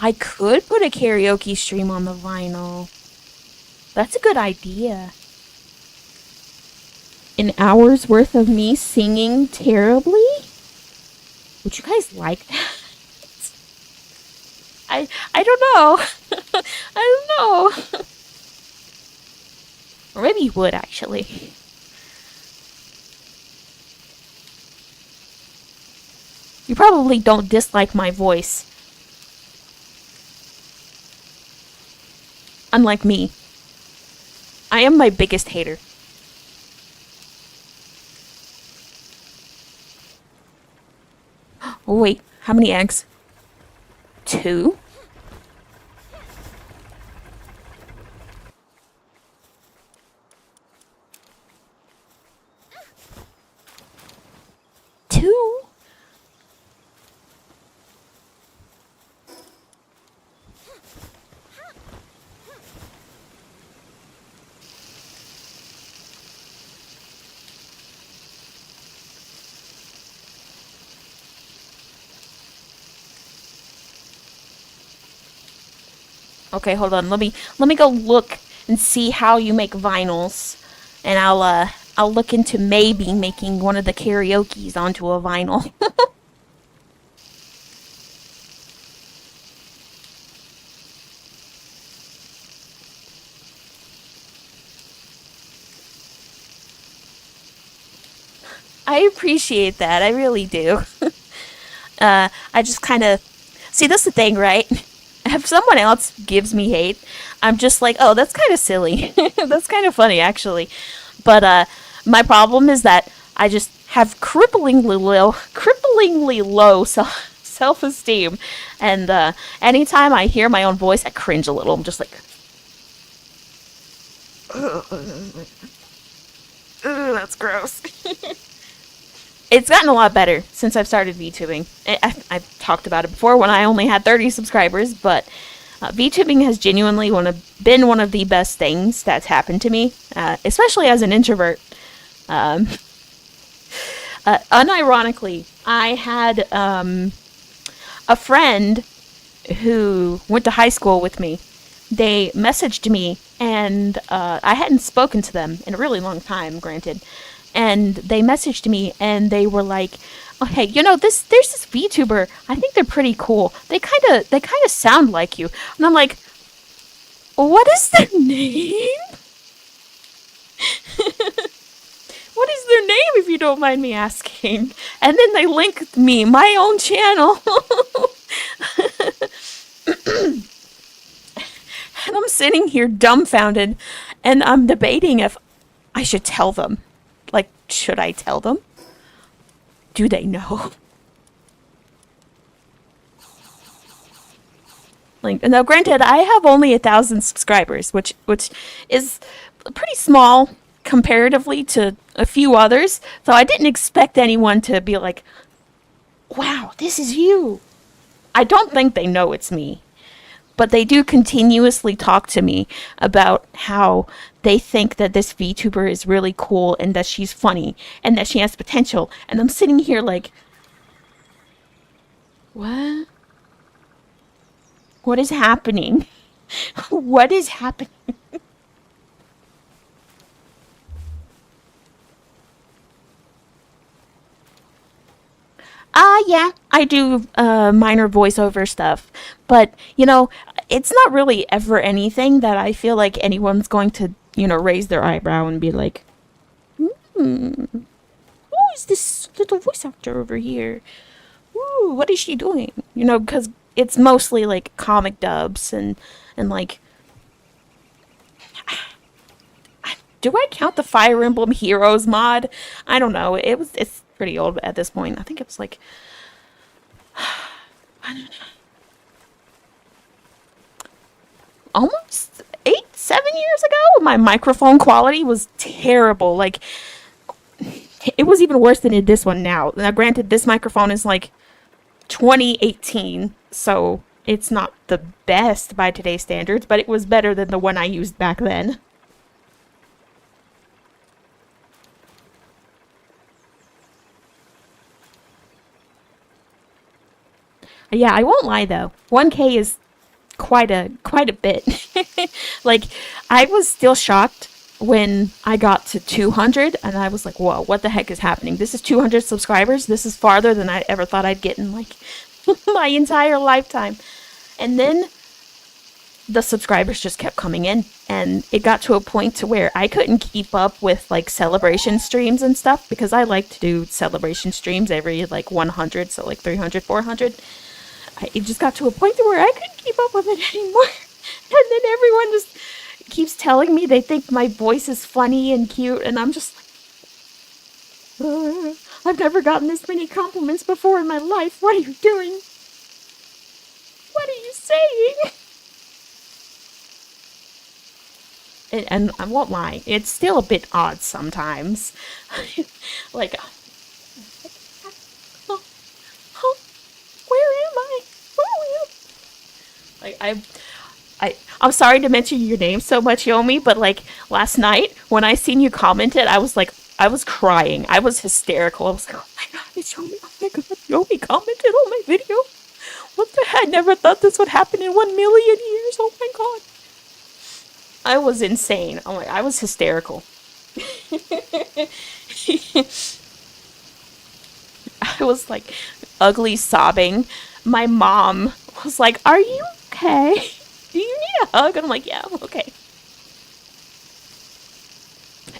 I could put a karaoke stream on the vinyl. That's a good idea. An hour's worth of me singing terribly? Would you guys like that? I don't know. I don't know. Or maybe you would, actually. You probably don't dislike my voice. Unlike me. I am my biggest hater. Oh, wait. How many eggs? 2? Two? Okay, hold on. Let me go look and see how you make vinyls, and I'll look into maybe making one of the karaoke's onto a vinyl. I appreciate that. I really do. I just kind of see. That's the thing, right? If someone else gives me hate, I'm just like, oh, that's kind of silly. That's kind of funny, actually. But my problem is that I just have cripplingly low self-esteem, and anytime I hear my own voice, I cringe a little. I'm just like, ugh, that's gross. It's gotten a lot better since I've started VTubing. I've talked about it before when I only had 30 subscribers, but VTubing has genuinely been one of the best things that's happened to me, especially as an introvert. Unironically, I had a friend who went to high school with me. They messaged me, and I hadn't spoken to them in a really long time, granted. and they messaged me and they were like, "Oh, hey, there's this VTuber. I think they're pretty cool. They kind of sound like you." And I'm like, "What is their name? What is their name, if you don't mind me asking?" And then they linked me my own channel. And I'm sitting here dumbfounded, and I'm debating if I should tell them. Like, should I tell them? Do they know? Like, now granted, I have only 1,000 subscribers, which is pretty small comparatively to a few others. So I didn't expect anyone to be like, "Wow, this is you." I don't think they know it's me, but they do continuously talk to me about how they think that this VTuber is really cool and that she's funny and that she has potential. And I'm sitting here like, what? What is happening? What is happening? Yeah, I do minor voiceover stuff. But, it's not really ever anything that I feel like anyone's going to, raise their eyebrow and be like, "Hmm, who is this little voice actor over here? Ooh, what is she doing?" Because it's mostly like comic dubs and like, do I count the Fire Emblem Heroes mod? I don't know. It's pretty old at this point. I think it was like, I don't know, almost 8, 7 years ago. My microphone quality was terrible. Like, it was even worse than this one now. Now, granted, this microphone is like 2018, so it's not the best by today's standards, but it was better than the one I used back then. Yeah, I won't lie though. 1K is quite a bit. Like, I was still shocked when I got to 200, and I was like, "Whoa, what the heck is happening? This is 200 subscribers. This is farther than I ever thought I'd get in like my entire lifetime." And then the subscribers just kept coming in, and it got to a point to where I couldn't keep up with like celebration streams and stuff, because I like to do celebration streams every like 100, so like 300, 400. It just got to a point to where I couldn't keep up with it anymore. And then everyone just keeps telling me they think my voice is funny and cute, and I'm just like, I've never gotten this many compliments before in my life. What are you doing? What are you saying? And I won't lie, it's still a bit odd sometimes. Like, oh, oh, where am I? Like, I'm sorry to mention your name so much, Yomi, but like last night when I seen you commented, I was like, I was crying. I was hysterical. I was like, "Oh my god, it's Yomi. Oh my god, Yomi commented on my video. What the heck? I never thought this would happen in 1,000,000 years. Oh my god." I was insane. Oh my, I was hysterical. I was like ugly sobbing. My mom was like, "Are you okay? Do you need a hug?" And I'm like, "Yeah, I'm okay."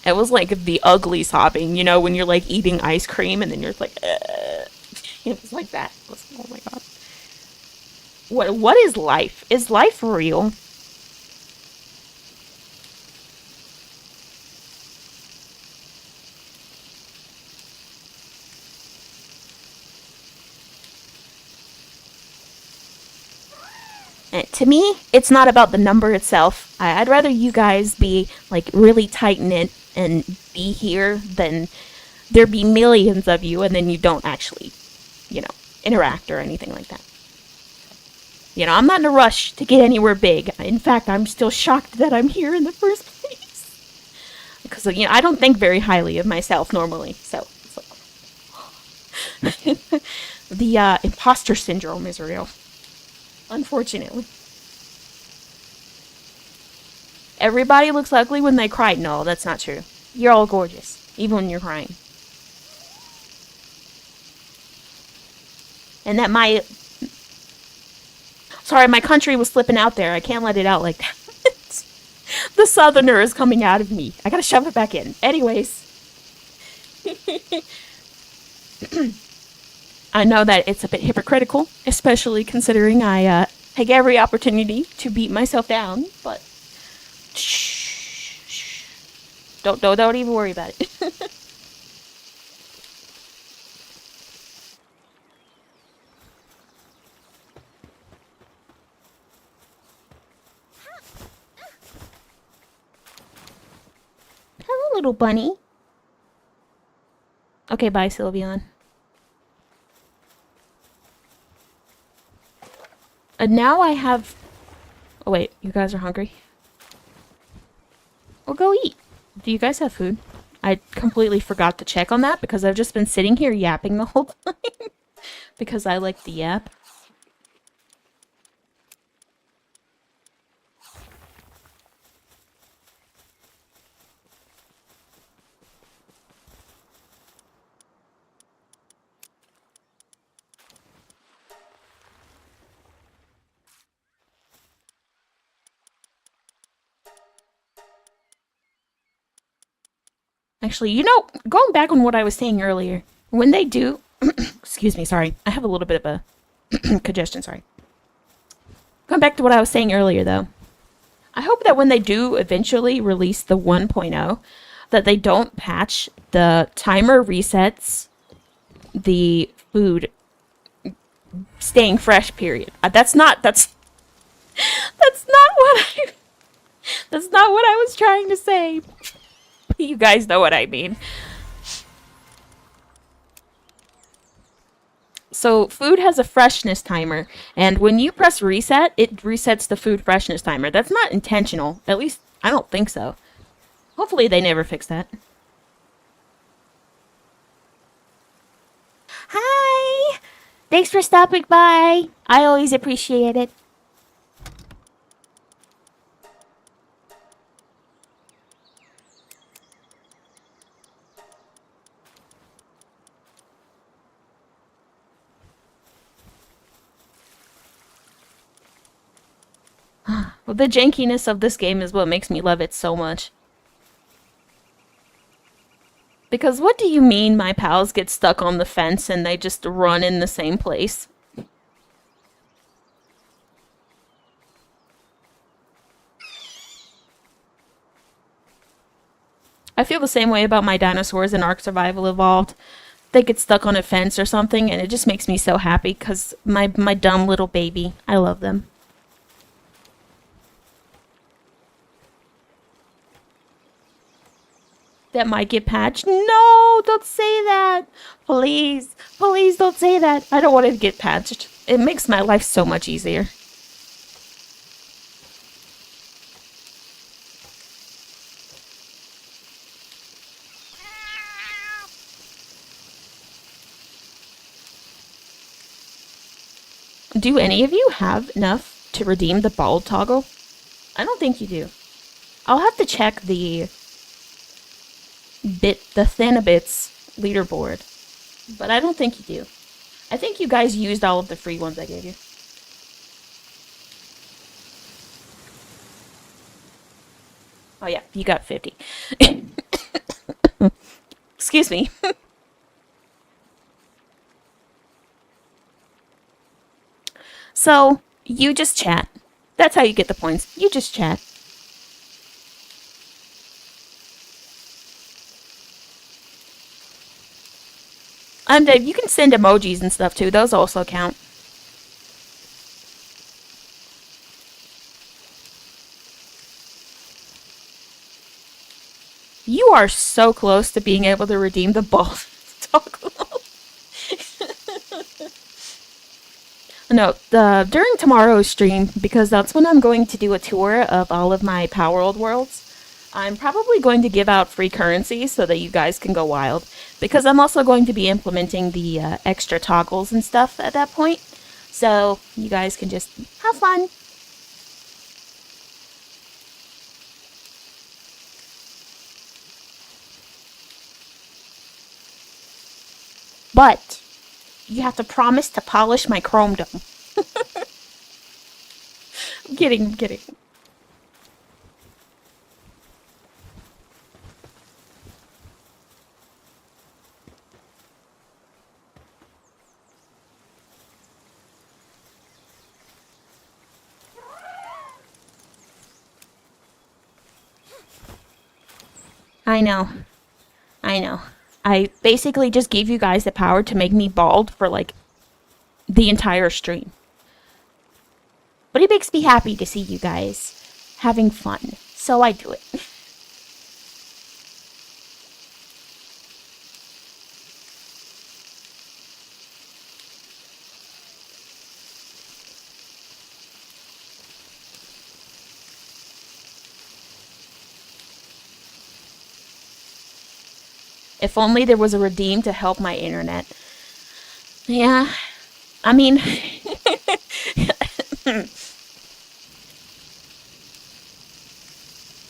It was like the ugly sobbing, when you're like eating ice cream and then you're like, It was like that. It was, oh my god. What is life? Is life real? To me, it's not about the number itself. I'd rather you guys be like really tight knit and be here than there be millions of you and then you don't actually, interact or anything like that. I'm not in a rush to get anywhere big. In fact, I'm still shocked that I'm here in the first place. Because, I don't think very highly of myself normally. So, it's like, the imposter syndrome is real. Unfortunately. Everybody looks ugly when they cry. No, that's not true. You're all gorgeous. even when you're crying. And that my... Sorry, my country was slipping out there. I can't let it out like that. The southerner is coming out of me. I gotta shove it back in. Anyways. I know that it's a bit hypocritical, especially considering I take every opportunity to beat myself down, but shh. Don't even worry about it. Hello, little bunny. Okay, bye, Sylveon. And now I have... Oh, wait. You guys are hungry? Well, go eat. Do you guys have food? I completely forgot to check on that because I've just been sitting here yapping the whole time. Because I like the yap. Actually, you know, going back on what I was saying earlier, when they do... Excuse me, sorry. I have a little bit of a congestion, sorry. Going back to what I was saying earlier, though. I hope that when they do eventually release the 1.0, that they don't patch the timer resets the food staying fresh, period. That's not what that's not what I was trying to say. You guys know what I mean. So food has a freshness timer, and when you press reset, it resets the food freshness timer. That's not intentional. At least, I don't think so. Hopefully they never fix that. Hi! Thanks for stopping by. I always appreciate it. Well, the jankiness of this game is what makes me love it so much. Because what do you mean my pals get stuck on the fence and they just run in the same place? I feel the same way about my dinosaurs in Ark Survival Evolved. They get stuck on a fence or something, and it just makes me so happy because my dumb little baby. I love them. That might get patched. No, don't say that. Please, please don't say that. I don't want it to get patched. It makes my life so much easier. Do any of you have enough to redeem the bald toggle? I don't think you do. I'll have to check the Thinabits leaderboard, but I don't think you do. I think you guys used all of the free ones I gave you. Oh yeah, you got 50. Excuse me. So, you just chat. That's how you get the points. You just chat. Dave, you can send emojis and stuff too. Those also count. You are so close to being able to redeem the ball toggle. No, during tomorrow's stream, because that's when I'm going to do a tour of all of my Palworld worlds, I'm probably going to give out free currency so that you guys can go wild. Because I'm also going to be implementing the extra toggles and stuff at that point. So you guys can just have fun. But you have to promise to polish my chrome dome. I'm kidding, I'm kidding. I know. I know. I basically just gave you guys the power to make me bald for like the entire stream. But it makes me happy to see you guys having fun. So I do it. If only there was a redeem to help my internet. Yeah. I mean,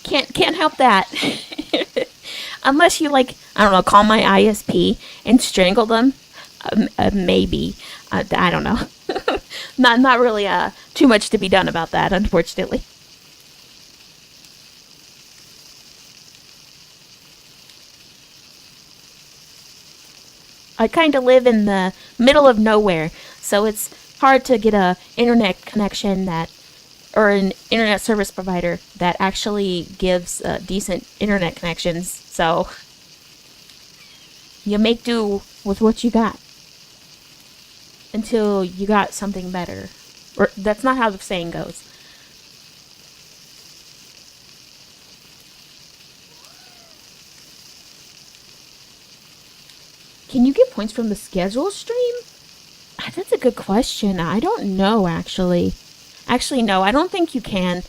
can't help that. Unless you like, I don't know, call my ISP and strangle them. Maybe. I don't know. Not really too much to be done about that, unfortunately. I kind of live in the middle of nowhere, so it's hard to get a internet connection that, or an internet service provider that actually gives decent internet connections. So you make do with what you got until you got something better. Or that's not how the saying goes. Can you get points from the schedule stream? That's a good question. I don't know, actually. Actually, no, I don't think you can.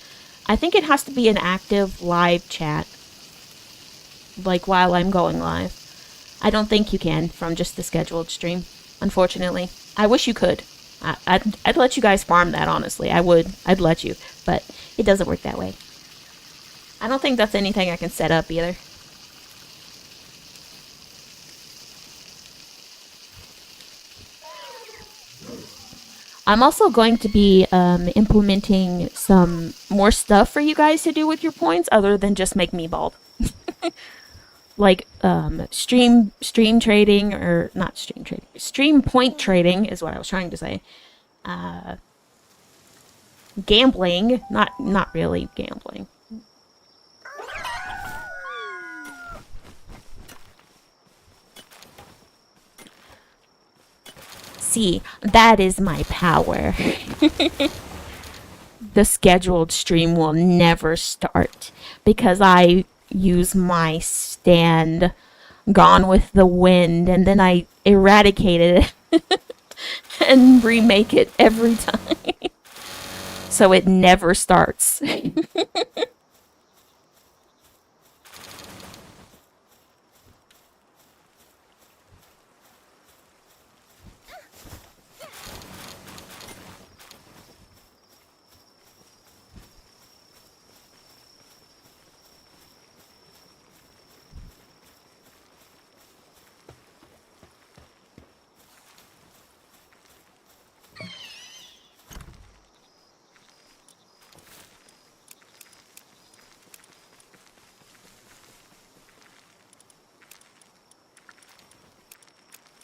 I think it has to be an active live chat. Like, while I'm going live. I don't think you can from just the scheduled stream, unfortunately. I wish you could. I'd let you guys farm that, honestly. I would. I'd let you. But it doesn't work that way. I don't think that's anything I can set up, either. I'm also going to be implementing some more stuff for you guys to do with your points other than just make me bald. Like stream trading, or not stream trading. Stream point trading is what I was trying to say. Gambling, not really gambling. See, that is my power. The scheduled stream will never start because I use my stand Gone with the Wind and then I eradicate it and remake it every time. So it never starts.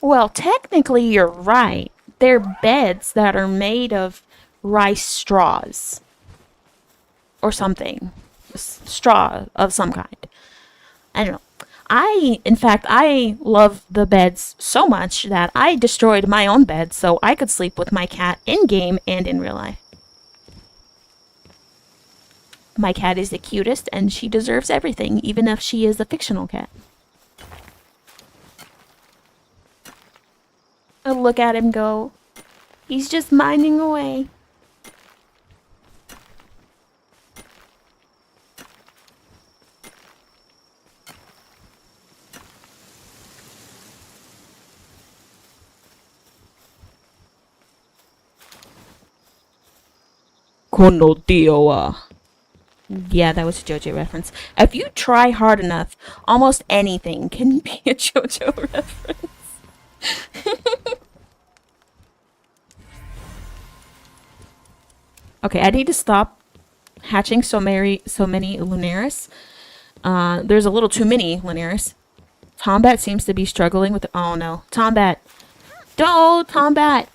Well, technically, you're right. They're beds that are made of rice straws or something. Straw of some kind. I don't know. In fact, I love the beds so much that I destroyed my own bed so I could sleep with my cat in game and in real life. My cat is the cutest and she deserves everything, even if she is a fictional cat. Oh, look at him go. He's just minding away. Kono Dioa. Yeah, that was a JoJo reference. If you try hard enough, almost anything can be a JoJo reference. Okay, I need to stop hatching so many Lunaris. There's a little too many Lunaris. Tombat seems to be struggling with. Oh no, Tombat! Don't Tombat!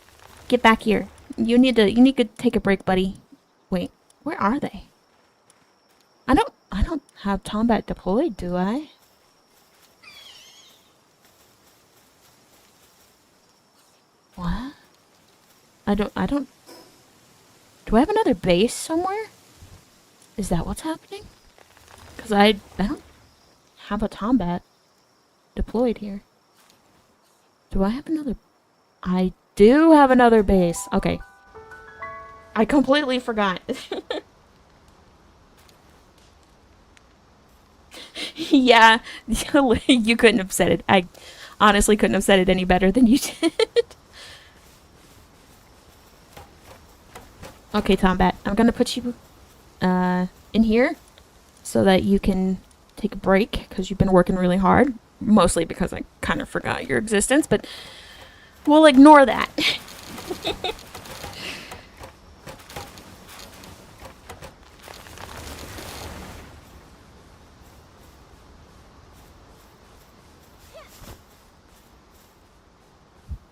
Get back here. You need to take a break, buddy. Wait, where are they? I don't have Tombat deployed, do I? What? I don't. Do I have another base somewhere? Is that what's happening? Because I don't have a Tombat deployed here. Do I have another? I do have another base. Okay. I completely forgot. Yeah, you couldn't have said it. I honestly couldn't have said it any better than you did. Okay, Tombat, I'm gonna put you in here so that you can take a break because you've been working really hard. Mostly because I kind of forgot your existence, but we'll ignore that.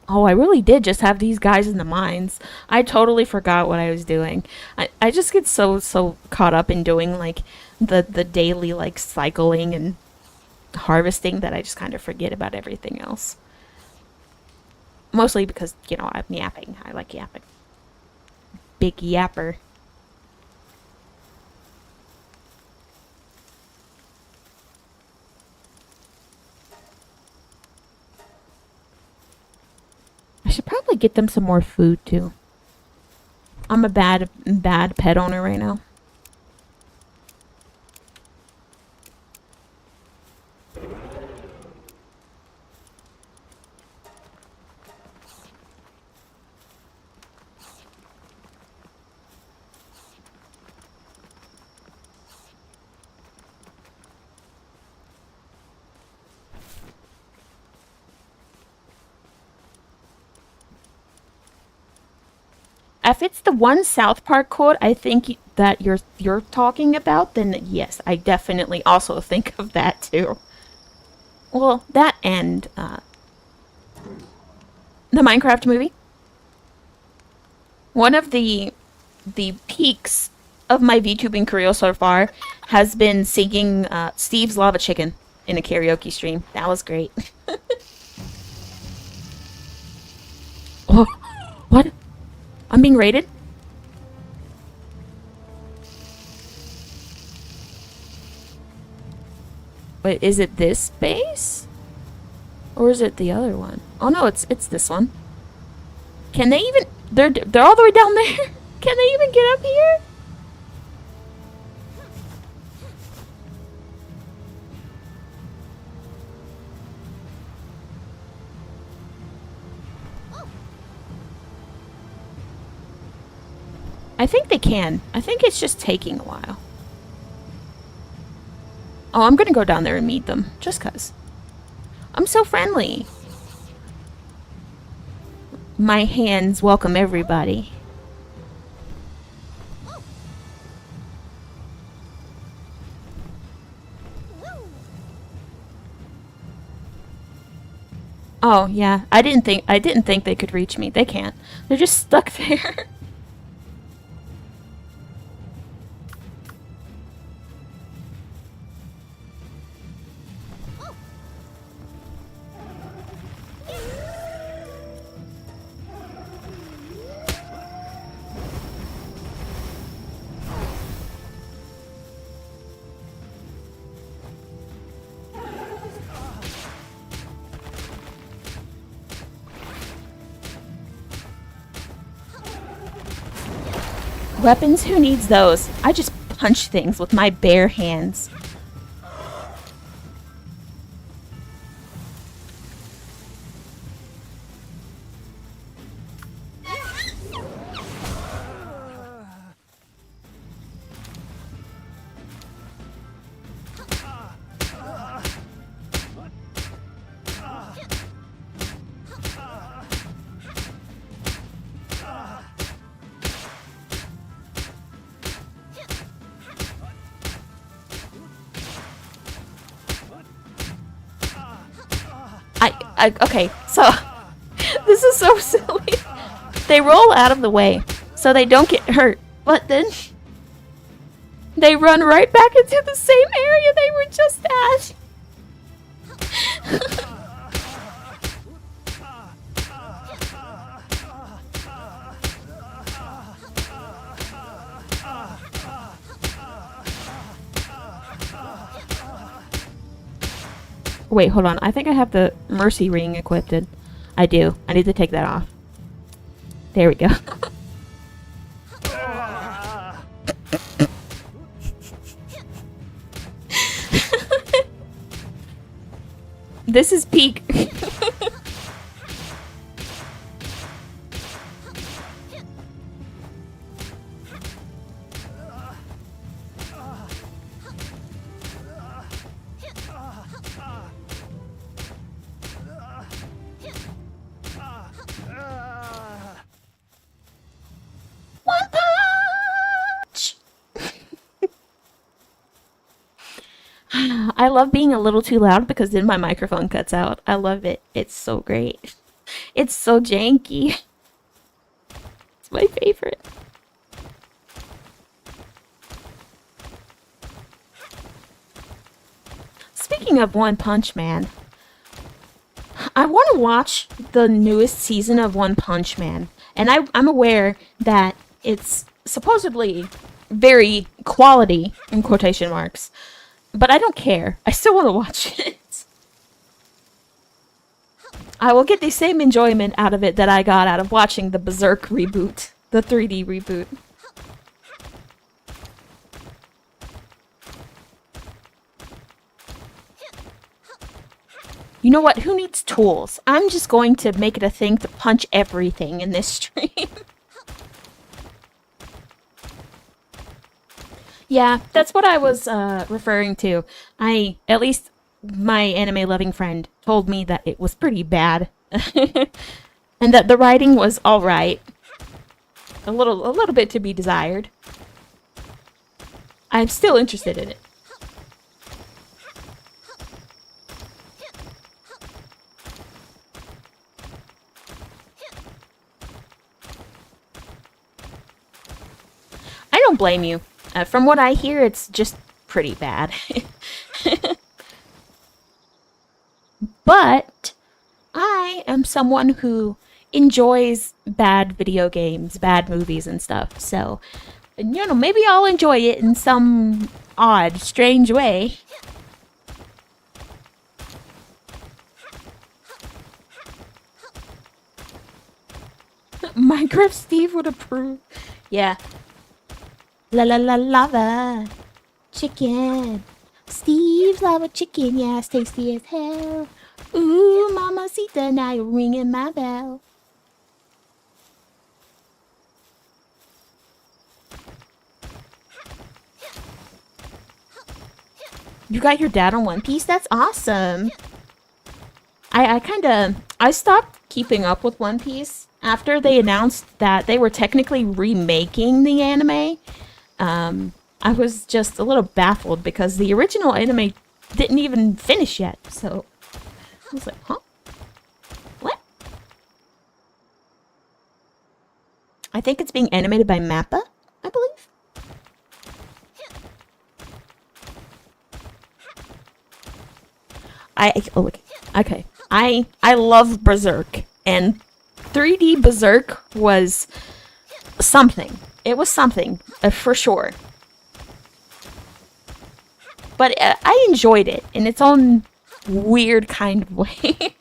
Oh, I really did just have these guys in the mines. I totally forgot what I was doing. I just get so caught up in doing like the daily like cycling and harvesting that I just kind of forget about everything else. Mostly because, you know, I'm yapping. I like yapping. Big yapper. I should probably get them some more food too. I'm a bad pet owner right now. If it's the one South Park quote, I think that you're talking about, then yes, I definitely also think of that too. Well, that and the Minecraft movie. One of the peaks of my VTubing career so far has been singing Steve's Lava Chicken in a karaoke stream. That was great. Oh, what? I'm being raided? Wait, is it this base? Or is it the other one? Oh no, it's this one. Can they even... They're all the way down there? Can they even get up here? I think they can. I think it's just taking a while. Oh, I'm gonna go down there and meet them. Just cuz. I'm so friendly. My hands welcome everybody. Oh, yeah. I didn't think they could reach me. They can't. They're just stuck there. Weapons? Who needs those? I just punch things with my bare hands. Okay, so this is so silly. They roll out of the way so they don't get hurt, but then they run right back into the same area they were just at. Wait, hold on. I think I have the Mercy Ring equipped. I do. I need to take that off. There we go. This is peak. One punch! I love being a little too loud because then my microphone cuts out. I love it. It's so great. It's so janky. It's my favorite. Speaking of One Punch Man, I want to watch the newest season of One Punch Man. And I'm aware that it's supposedly very quality, in quotation marks. But I don't care. I still want to watch it. I will get the same enjoyment out of it that I got out of watching the Berserk reboot. The 3D reboot. You know what? Who needs tools? I'm just going to make it a thing to punch everything in this stream. Yeah, that's what I was referring to. At least my anime-loving friend told me that it was pretty bad. And that the writing was alright. A little bit to be desired. I'm still interested in it. I don't blame you. From what I hear, it's just pretty bad. But I am someone who enjoys bad video games, bad movies and stuff. So, you know, maybe I'll enjoy it in some odd, strange way. Minecraft Steve would approve. Yeah. La la la lava chicken. Steve's lava chicken, yeah, it's tasty as hell. Ooh, mamacita, now you're ringing my bell. You got your dad on One Piece? That's awesome. I stopped keeping up with One Piece after they announced that they were technically remaking the anime. I was just a little baffled because the original anime didn't even finish yet. So I was like, huh? What? I think it's being animated by Mappa, I believe. Okay. I love Berserk, and 3D Berserk was something. It was something, for sure. But I enjoyed it in its own weird kind of way.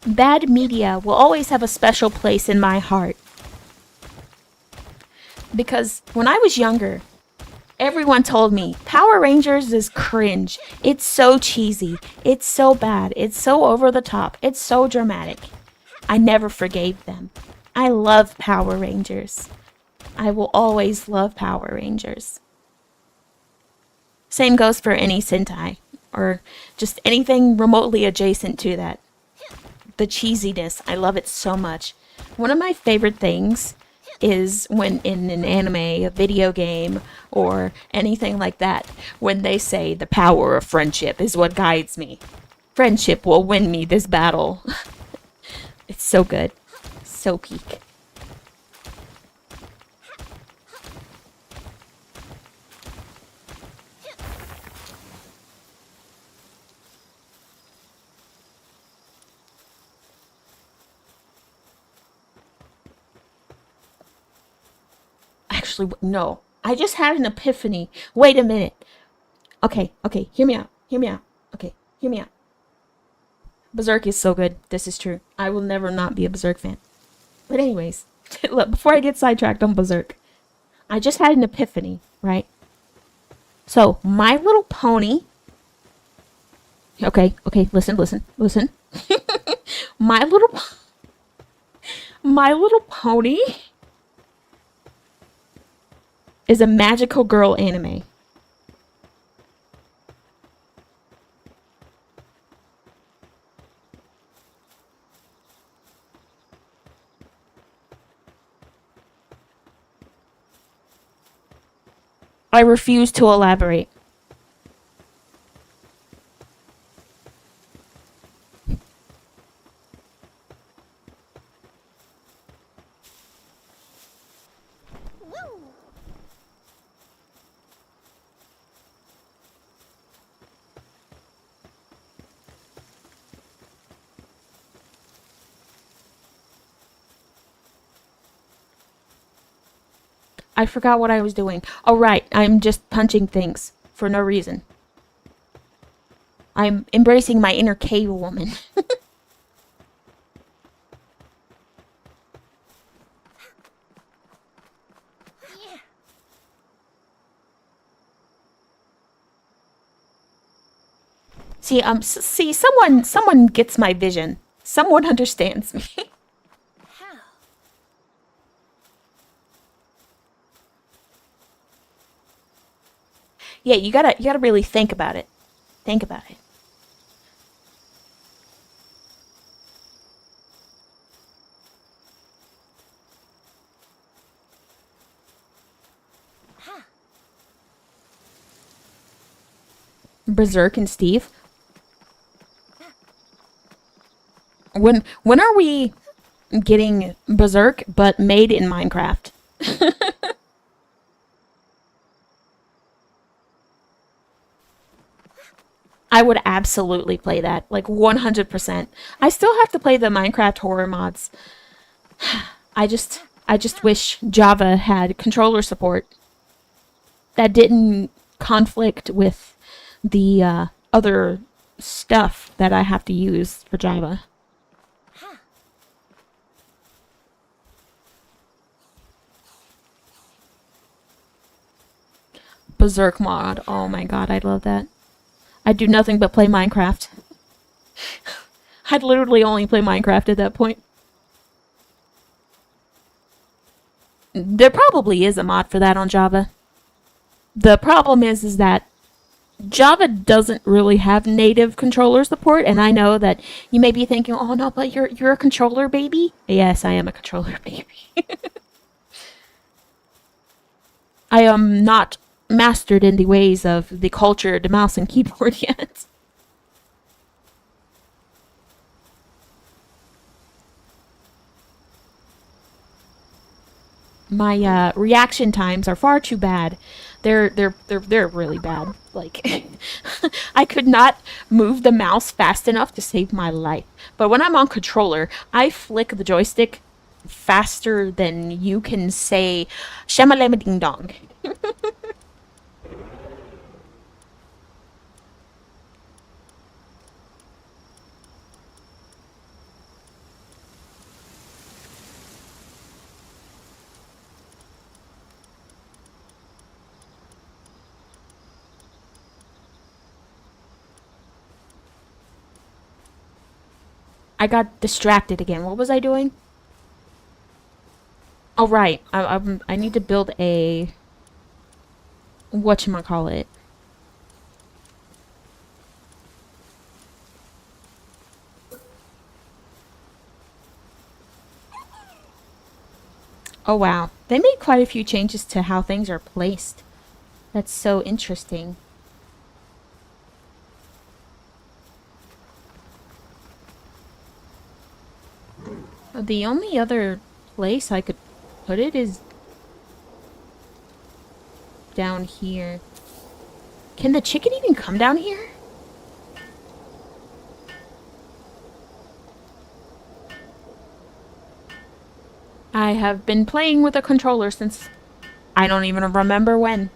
Bad media will always have a special place in my heart. Because when I was younger, everyone told me, Power Rangers is cringe. It's so cheesy. It's so bad. It's so over the top. It's so dramatic. I never forgave them. I love Power Rangers. I will always love Power Rangers. Same goes for any Sentai, or just anything remotely adjacent to that. the cheesiness. I love it so much. One of my favorite things is when in an anime, a video game, or anything like that, when they say the power of friendship is what guides me. Friendship will win me this battle. It's so good. So peak. Actually, no. I just had an epiphany. Wait a minute. Okay, okay, hear me out. Hear me out. Okay, hear me out. Berserk is so good. This is true. I will never not be a Berserk fan. But anyways, look, before I get sidetracked on Berserk, I just had an epiphany, right? So, My Little Pony. Okay, okay, listen, listen, listen. My Little My Little Pony is a magical girl anime. I refuse to elaborate. I forgot what I was doing. Oh, right. I'm just punching things for no reason. I'm embracing my inner cave woman. See, someone gets my vision. Someone understands me. Yeah, you gotta really think about it. Think about it. Berserk and Steve. When are we getting Berserk but made in Minecraft? I would absolutely play that, like 100%. I still have to play the Minecraft horror mods. I just wish Java had controller support that didn't conflict with the other stuff that I have to use for Java. Berserk mod. Oh my god, I love that. I do nothing but play Minecraft. I'd literally only play Minecraft at that point. There probably is a mod for that on Java. The problem is that Java doesn't really have native controller support, and I know that you may be thinking, "Oh no, but you're a controller baby." Yes, I am a controller baby. I am not mastered in the ways of the cultured mouse and keyboard yet. My reaction times are far too bad. They're really bad. Like I could not move the mouse fast enough to save my life. But when I'm on controller, I flick the joystick faster than you can say shamalama ding dong. I got distracted again. What was I doing? Oh right, I need to build a whatchamacallit. Oh wow. They made quite a few changes to how things are placed. That's so interesting. The only other place I could put it is down here. Can the chicken even come down here? I have been playing with a controller since I don't even remember when.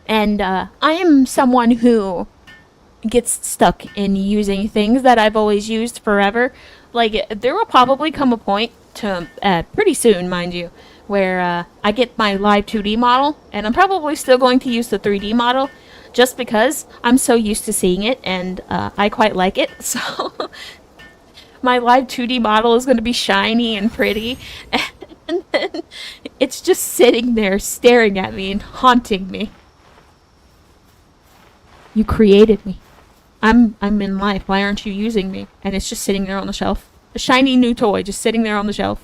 And I am someone who gets stuck in using things that I've always used forever. Like, there will probably come a point to, pretty soon, mind you, where I get my live 2D model, and I'm probably still going to use the 3D model, just because I'm so used to seeing it, and I quite like it, so my live 2D model is going to be shiny and pretty, and then it's just sitting there staring at me and haunting me. You created me. I'm in life. Why aren't you using me? And it's just sitting there on the shelf. A shiny new toy just sitting there on the shelf.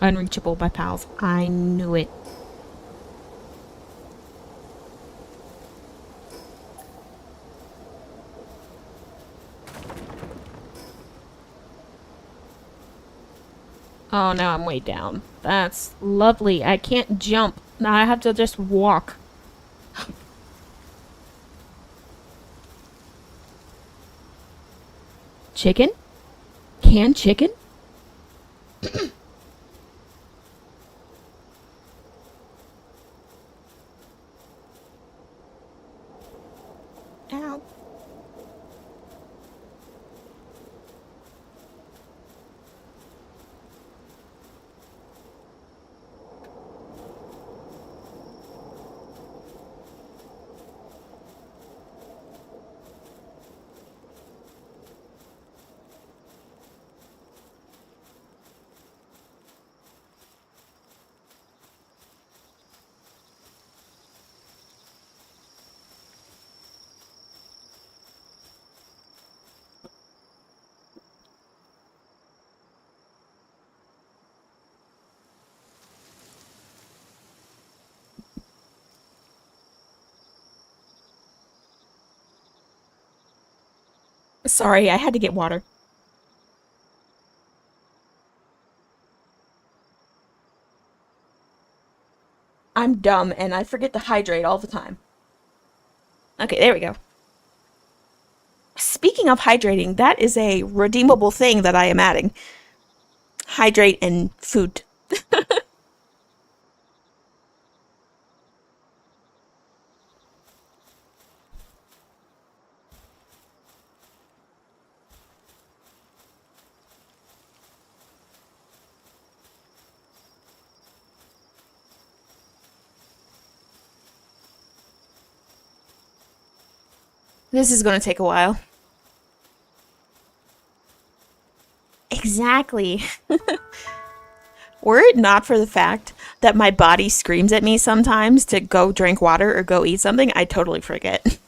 Unreachable by pals. I knew it. Oh, now I'm way down. That's lovely. I can't jump. Now I have to just walk. Chicken? Canned chicken? Ow. Sorry, I had to get water. I'm dumb and I forget to hydrate all the time. Okay, there we go. Speaking of hydrating, that is a redeemable thing that I am adding. Hydrate and food. This is going to take a while. Exactly. Were it not for the fact that my body screams at me sometimes to go drink water or go eat something, I totally forget.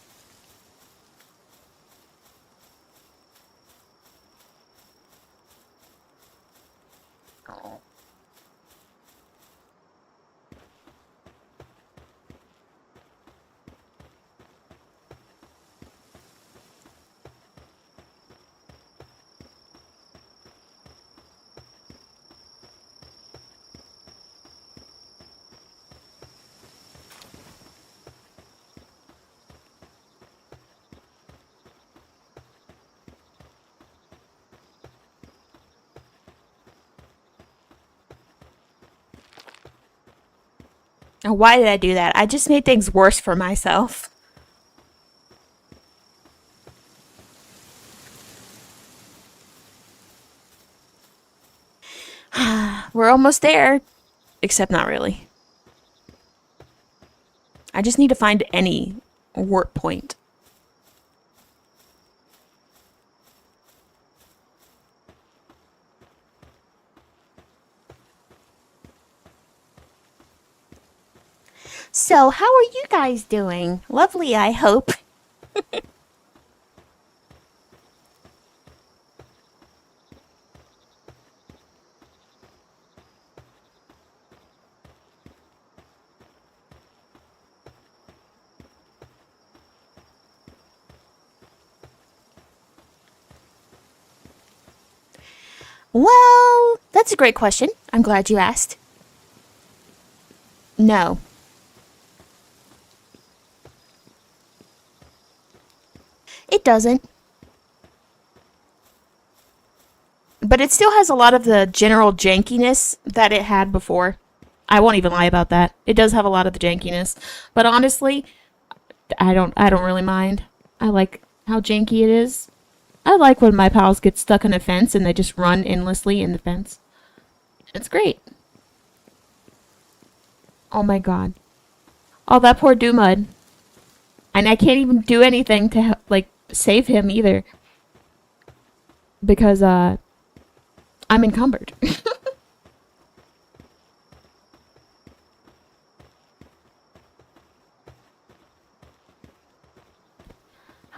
Why did I do that? I just made things worse for myself. We're almost there. Except not really. I just need to find any warp point. So, how are you guys doing? Lovely, I hope. Well, that's a great question. I'm glad you asked. No. It doesn't. But it still has a lot of the general jankiness that it had before. I won't even lie about that. It does have a lot of the jankiness. But honestly, I don't really mind. I like how janky it is. I like when my pals get stuck in a fence and they just run endlessly in the fence. It's great. Oh my god. Oh, that poor Dumud. And I can't even do anything to like save him either. Because I'm encumbered.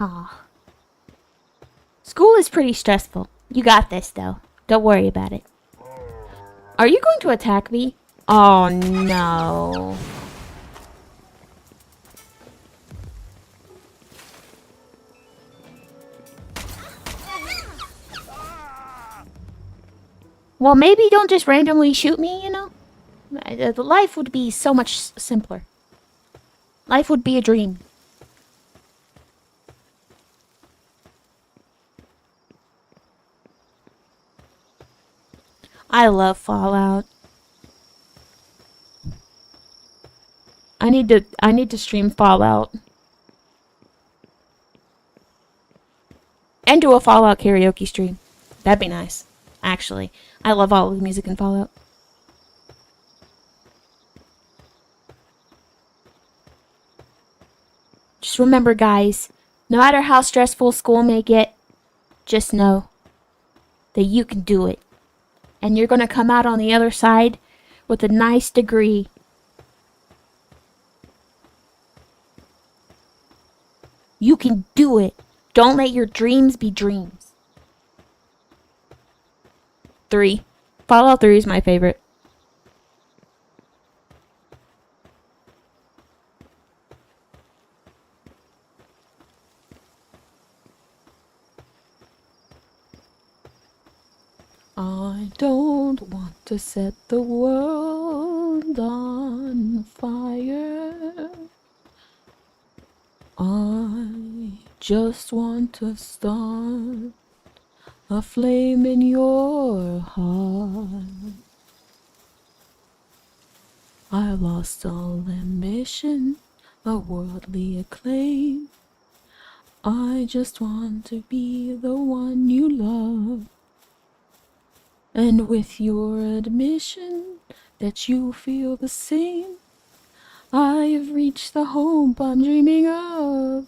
Aw. School is pretty stressful. You got this though. Don't worry about it. Are you going to attack me? Oh no. Well, maybe don't just randomly shoot me, you know? The life would be so much simpler. Life would be a dream. I love Fallout. I need to stream Fallout. And do a Fallout karaoke stream. That'd be nice. Actually, I love all of the music in Fallout. Just remember, guys, no matter how stressful school may get, just know that you can do it. And you're going to come out on the other side with a nice degree. You can do it. Don't let your dreams be dreams. 3. Fallout 3 is my favorite. I don't want to set the world on fire. I just want to start a flame in your heart. I lost all ambition, a worldly acclaim. I just want to be the one you love. And with your admission that you feel the same, I have reached the hope I'm dreaming of.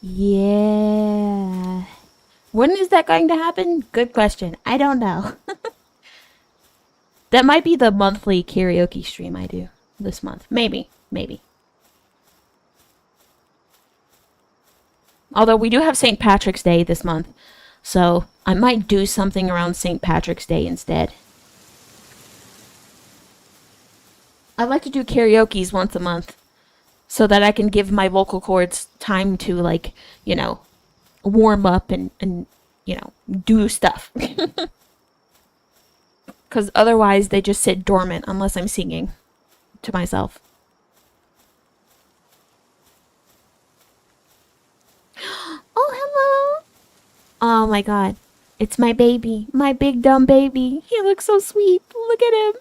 Yeah. When is that going to happen? Good question. I don't know. That might be the monthly karaoke stream I do this month. Maybe. Maybe. Although we do have St. Patrick's Day this month. So I might do something around St. Patrick's Day instead. I like to do karaoke's once a month. So that I can give my vocal cords time to, like, you know, warm up and you know, do stuff. Because otherwise they just sit dormant unless I'm singing to myself. Oh, hello. Oh my god. It's my baby. My big dumb baby. He looks so sweet. Look at him.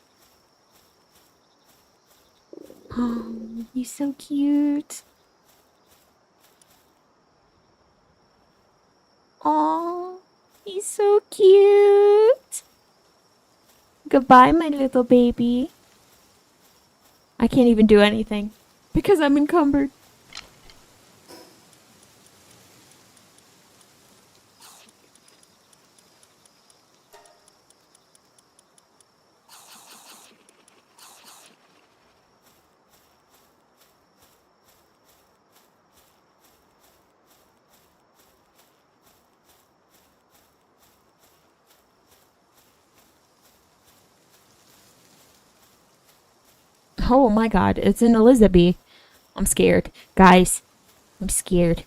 Oh, he's so cute. Oh, he's so cute. Goodbye, my little baby. I can't even do anything because I'm encumbered. Oh my god, it's an Elizabeth. I'm scared. Guys, I'm scared.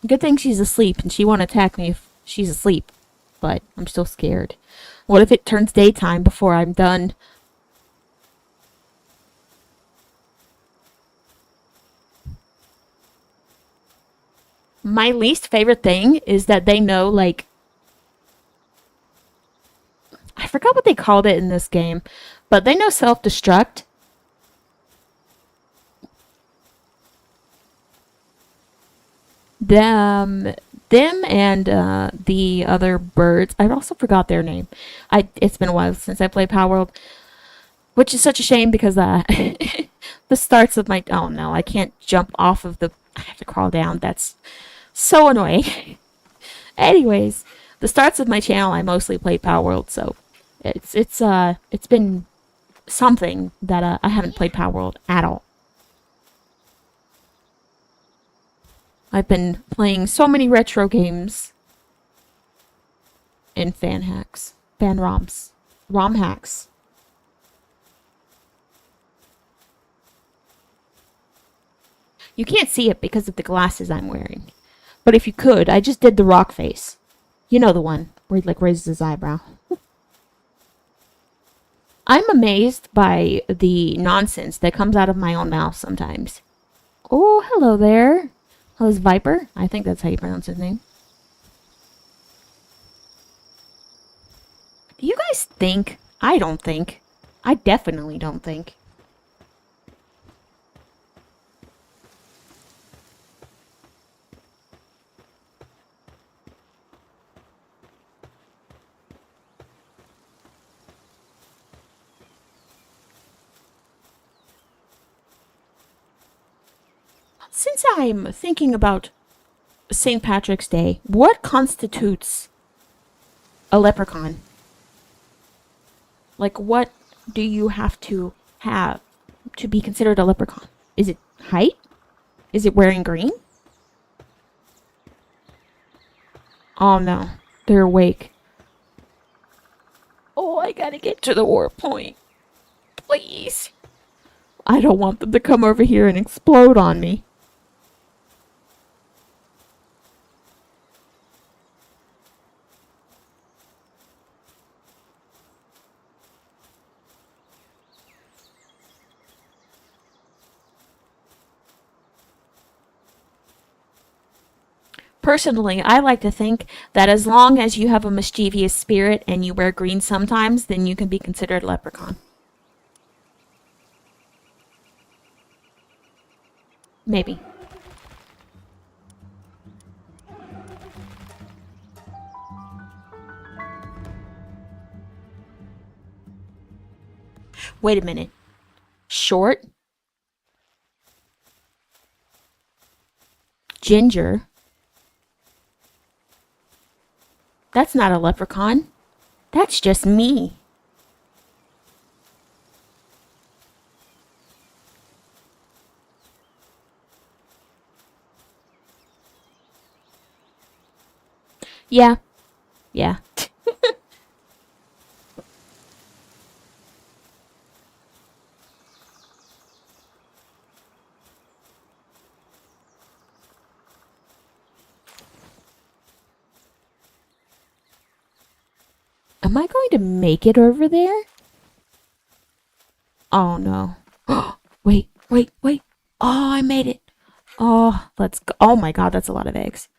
Good thing she's asleep and she won't attack me if she's asleep. But I'm still scared. What if it turns daytime before I'm done? My least favorite thing is that they know, like, I forgot what they called it in this game, but they know self-destruct. Them and the other birds. I also forgot their name. It's been a while since I played Palworld, which is such a shame because the starts of my oh no, I can't jump off of the. I have to crawl down. That's so annoying. Anyways, the starts of my channel, I mostly played Palworld, so it's been something that I haven't played Palworld at all. I've been playing so many retro games and fan hacks, fan ROMs, ROM hacks. You can't see it because of the glasses I'm wearing. But if you could, I just did the rock face. You know the one where he like raises his eyebrow. I'm amazed by the nonsense that comes out of my own mouth sometimes. Oh, hello there. Hello, Viper. I think that's how you pronounce his name. Do you guys think? I don't think. I definitely don't think. Since I'm thinking about St. Patrick's Day, what constitutes a leprechaun? Like, what do you have to be considered a leprechaun? Is it height? Is it wearing green? Oh no, they're awake. Oh, I gotta get to the warp point. Please. I don't want them to come over here and explode on me. Personally, I like to think that as long as you have a mischievous spirit and you wear green sometimes, then you can be considered a leprechaun. Maybe. Wait a minute. Short? Ginger? That's not a leprechaun. That's just me. Yeah. Yeah. Am I going to make it over there? Oh no. Wait, wait, wait. Oh, I made it. Oh, let's go. Oh my god, that's a lot of eggs.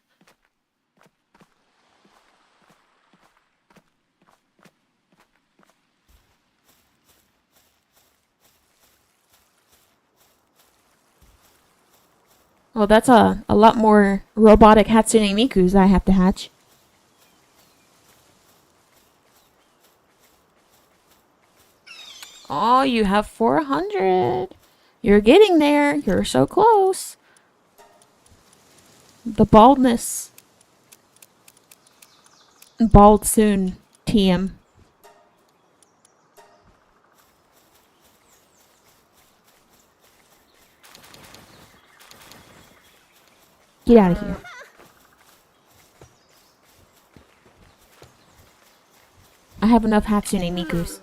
Well, that's a lot more robotic Hatsune Mikus I have to hatch. Oh, you have 400. You're getting there. You're so close. The baldness. Bald soon, TM. Get out of here. I have enough Hatsune Mikus.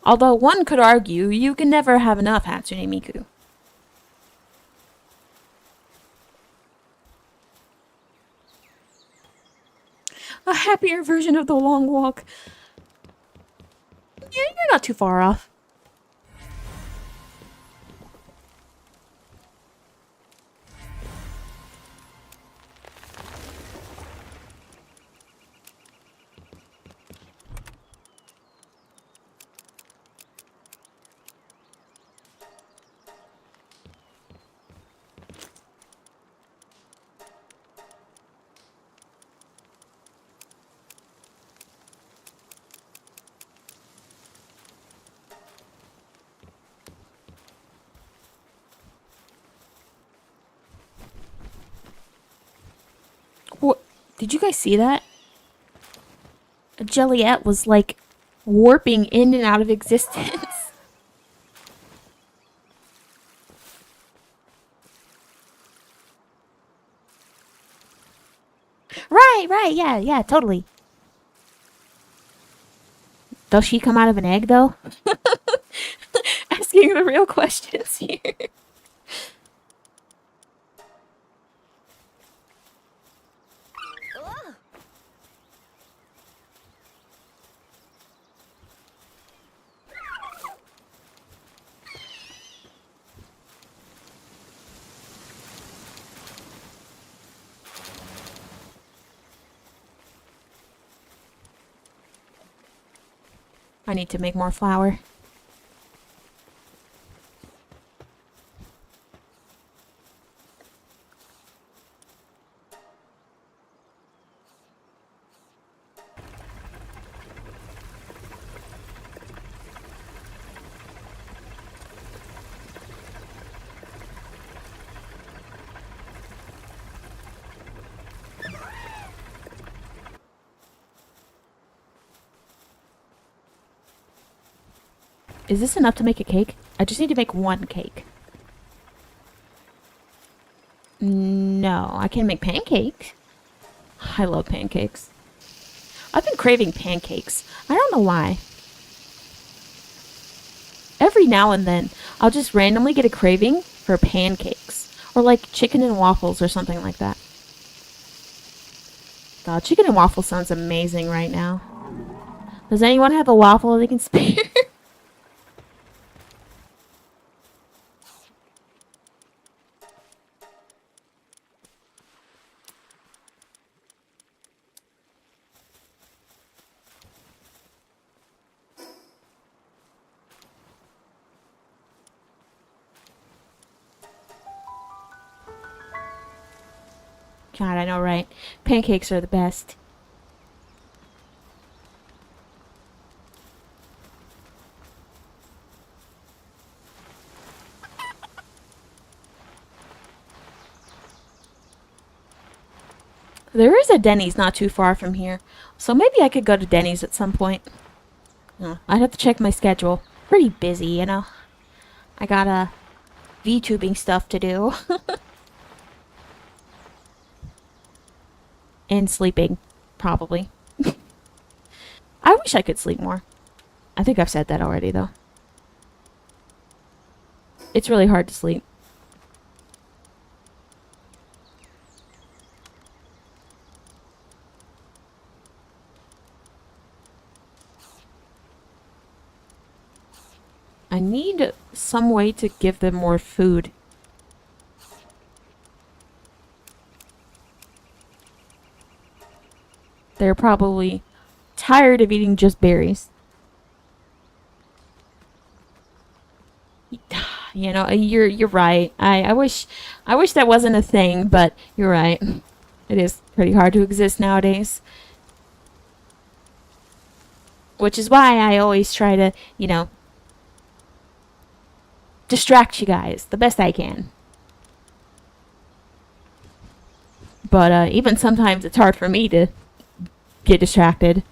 Although one could argue you can never have enough Hatsune Miku. A happier version of the long walk. Yeah, you're not too far off. What? Did you guys see that? Jelliette was like warping in and out of existence. Right, yeah, totally. Does she come out of an egg though? Asking the real questions here. I need to make more flour. Is this enough to make a cake? I just need to make one cake. No, I can make pancakes. I love pancakes. I've been craving pancakes. I don't know why. Every now and then, I'll just randomly get a craving for pancakes. Or like chicken and waffles or something like that. God, chicken and waffles sounds amazing right now. Does anyone have a waffle they can spare? God, I know, right? Pancakes are the best. There is a Denny's not too far from here, so maybe I could go to Denny's at some point. I'd have to check my schedule. Pretty busy, you know. I got VTubing stuff to do. And sleeping, probably. I wish I could sleep more. I think I've said that already, though. It's really hard to sleep. I need some way to give them more food. They're probably tired of eating just berries. You know, you're right. I wish that wasn't a thing, but you're right. It is pretty hard to exist nowadays. Which is why I always try to, distract you guys the best I can. But even sometimes it's hard for me to get distracted.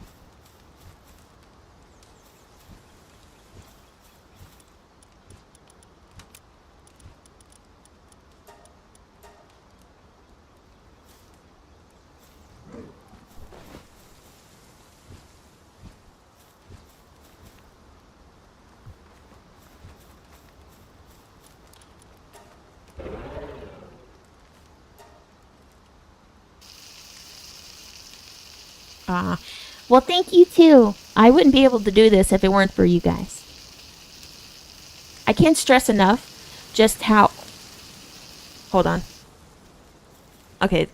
Well, thank you too. I wouldn't be able to do this if it weren't for you guys. I can't stress enough just how... Hold on. Okay.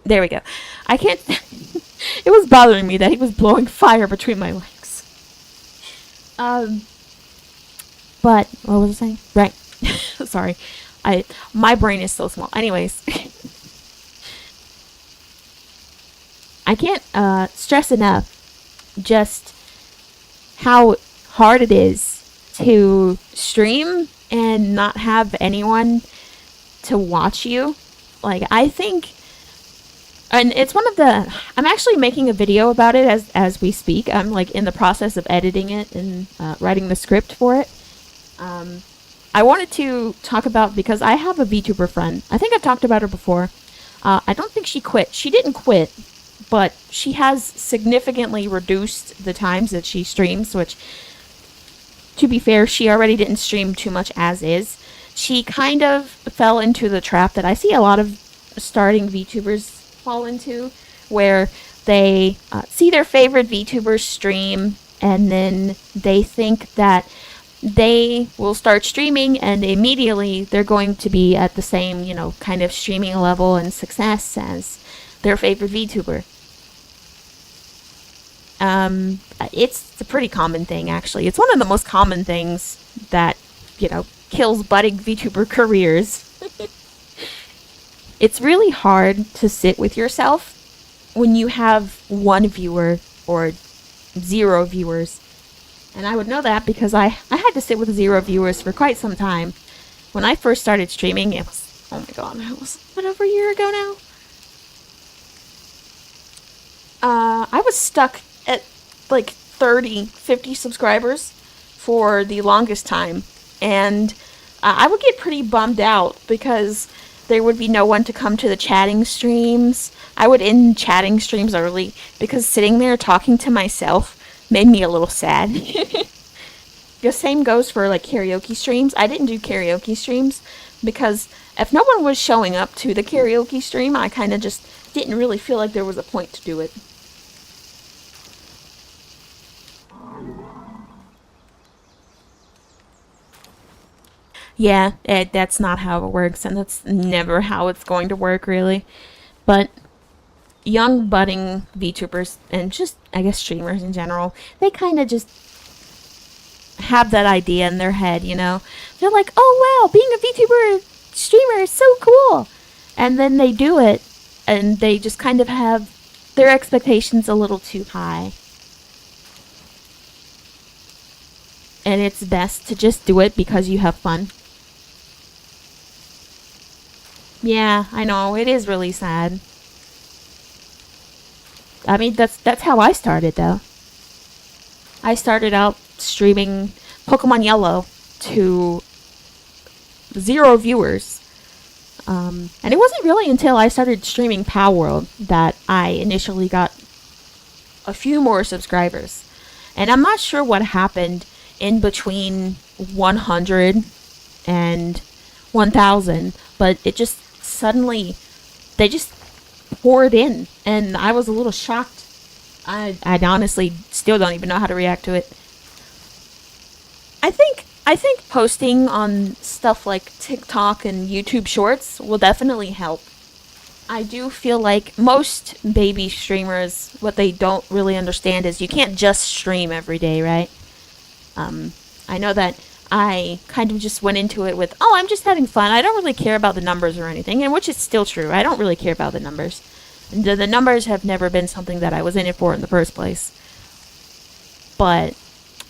There we go. I can't... It was bothering me that he was blowing fire between my legs. But, what was I saying? Right. Sorry. My brain is so small. Anyways. I can't stress enough just how hard it is to stream and not have anyone to watch you. Like, I think, and it's one of the, I'm actually making a video about it as we speak. I'm like in the process of editing it and writing the script for it. I wanted to talk about, because I have a VTuber friend. I think I've talked about her before. I don't think she quit. She didn't quit, but she has significantly reduced the times that she streams, which, to be fair, she already didn't stream too much as is. She kind of fell into the trap that I see a lot of starting VTubers fall into, where they see their favorite VTubers stream, and then they think that they will start streaming and immediately they're going to be at the same, kind of streaming level and success as their favorite VTuber. It's a pretty common thing, actually. It's one of the most common things that, kills budding VTuber careers. It's really hard to sit with yourself when you have one viewer or 0 viewers. And I would know that because I had to sit with 0 viewers for quite some time. When I first started streaming, it was, oh my god, it was over a year ago now. I was stuck at like 30, 50 subscribers for the longest time. And I would get pretty bummed out because there would be no one to come to the chatting streams. I would end chatting streams early because sitting there talking to myself made me a little sad. The same goes for like karaoke streams. I didn't do karaoke streams because if no one was showing up to the karaoke stream, I kind of just didn't really feel like there was a point to do it. Yeah, that's not how it works, and that's never how it's going to work, really. But young budding VTubers, and just, I guess, streamers in general, they kind of just have that idea in their head, They're like, oh wow, being a VTuber streamer is so cool! And then they do it, and they just kind of have their expectations a little too high. And it's best to just do it because you have fun. Yeah, I know, it is really sad. I mean, that's how I started, though. I started out streaming Pokemon Yellow to 0 viewers. And it wasn't really until I started streaming Palworld that I initially got a few more subscribers. And I'm not sure what happened in between 100 and 1,000, but it just suddenly, they just poured in, and I was a little shocked. I honestly still don't even know how to react to it. I think posting on stuff like TikTok and YouTube Shorts will definitely help. I do feel like most baby streamers, what they don't really understand is you can't just stream every day, right? I know that I kind of just went into it with, oh, I'm just having fun. I don't really care about the numbers or anything, and which is still true. I don't really care about the numbers. The numbers have never been something that I was in it for in the first place. But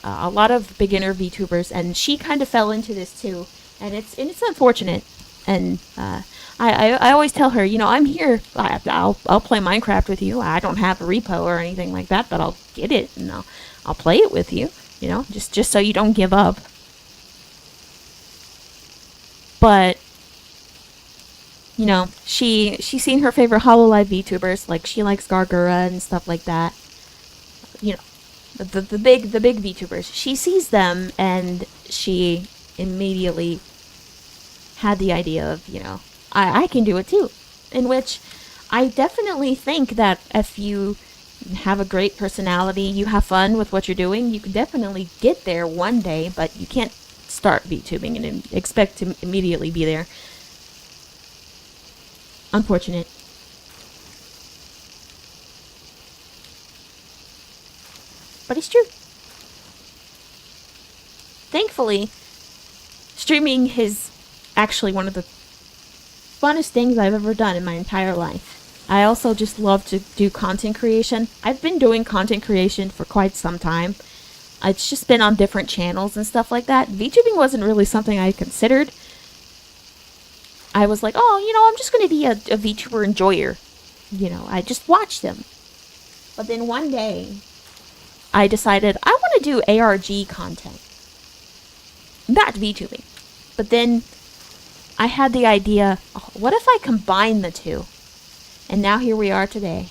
a lot of beginner VTubers, and she kind of fell into this too, and it's unfortunate. And I always tell her, I'm here. I'll play Minecraft with you. I don't have a repo or anything like that, but I'll get it and I'll play it with you. Just so you don't give up. But she's seen her favorite Hololive VTubers, like she likes Gargura and stuff like that. The big VTubers. She sees them and she immediately had the idea of, I can do it too. In which I definitely think that if you have a great personality, you have fun with what you're doing, you can definitely get there one day, but you can't start VTubing and expect to immediately be there. Unfortunate. But it's true. Thankfully, streaming is actually one of the funnest things I've ever done in my entire life. I also just love to do content creation. I've been doing content creation for quite some time. It's just been on different channels and stuff like that. VTubing wasn't really something I considered. I was like, oh, I'm just going to be a VTuber enjoyer. I just watch them. But then one day, I decided I want to do ARG content. Not VTubing. But then I had the idea, what if I combine the two? And now here we are today.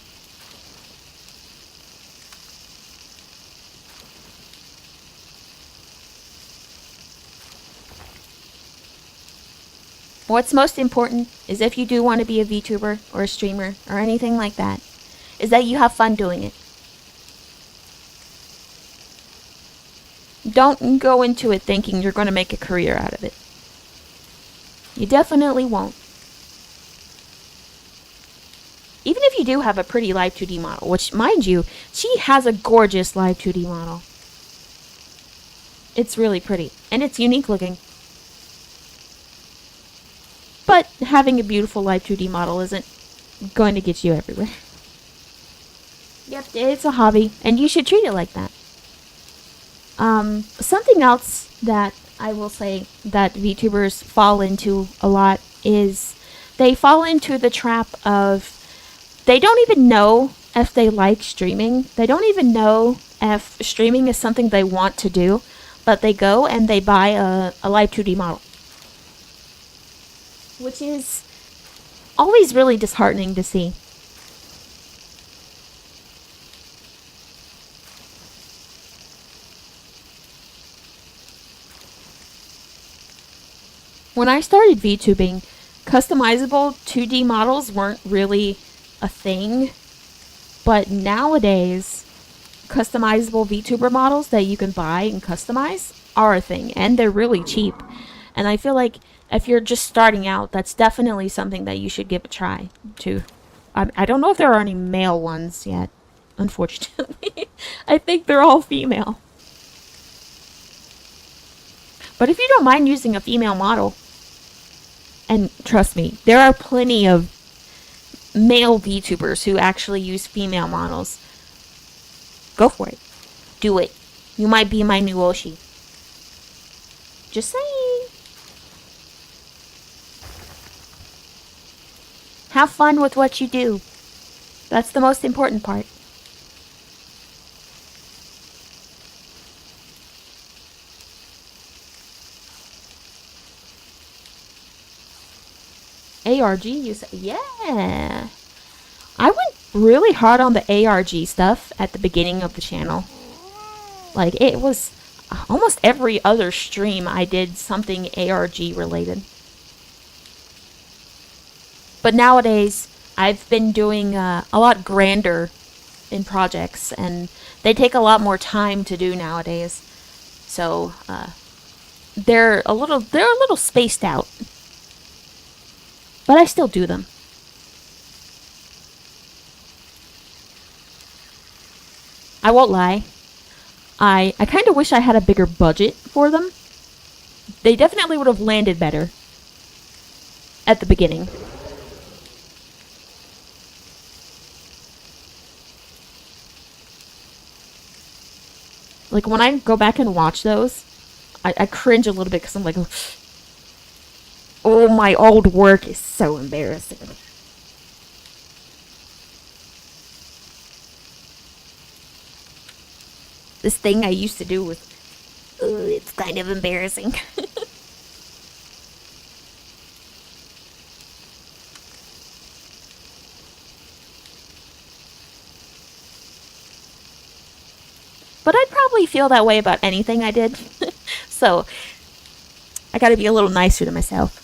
What's most important is if you do want to be a VTuber or a streamer or anything like that, is that you have fun doing it. Don't go into it thinking you're going to make a career out of it. You definitely won't. Even if you do have a pretty live 2D model, which, mind you, she has a gorgeous live 2D model. It's really pretty, and it's unique looking. But having a beautiful live 2D model isn't going to get you everywhere. Yep, it's a hobby, and you should treat it like that. Something else that I will say that VTubers fall into a lot is they fall into the trap of they don't even know if they like streaming. They don't even know if streaming is something they want to do, but they go and they buy a live 2D model. Which is always really disheartening to see. When I started VTubing, customizable 2D models weren't really a thing, but nowadays, customizable VTuber models that you can buy and customize are a thing, and they're really cheap. And I feel like if you're just starting out, that's definitely something that you should give a try to. I don't know if there are any male ones yet, unfortunately. I think they're all female. But if you don't mind using a female model, and trust me, there are plenty of male VTubers who actually use female models. Go for it. Do it. You might be my new Oshi. Just saying. Have fun with what you do. That's the most important part. ARG, you say? Yeah. I went really hard on the ARG stuff at the beginning of the channel. Like, it was almost every other stream I did something ARG related. But nowadays, I've been doing a lot grander in projects, and they take a lot more time to do nowadays. So, they're a little spaced out. But I still do them. I won't lie. I kind of wish I had a bigger budget for them. They definitely would have landed better at the beginning. Like, when I go back and watch those, I cringe a little bit because I'm like, oh, my old work is so embarrassing. This thing I used to do was, it's kind of embarrassing. But I'd probably feel that way about anything I did. So, I gotta be a little nicer to myself.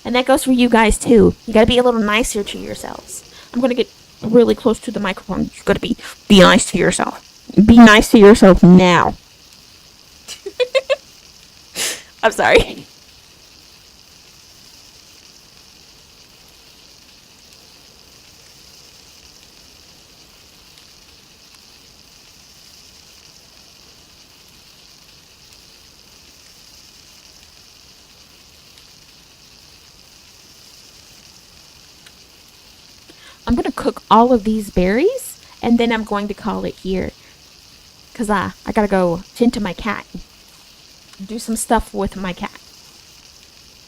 And that goes for you guys too. You gotta be a little nicer to yourselves. I'm gonna get really close to the microphone. You gotta be nice to yourself. Be nice to yourself now. I'm sorry. I'm gonna cook all of these berries, and then I'm going to call it here. Cause I gotta go tend to my cat. Do some stuff with my cat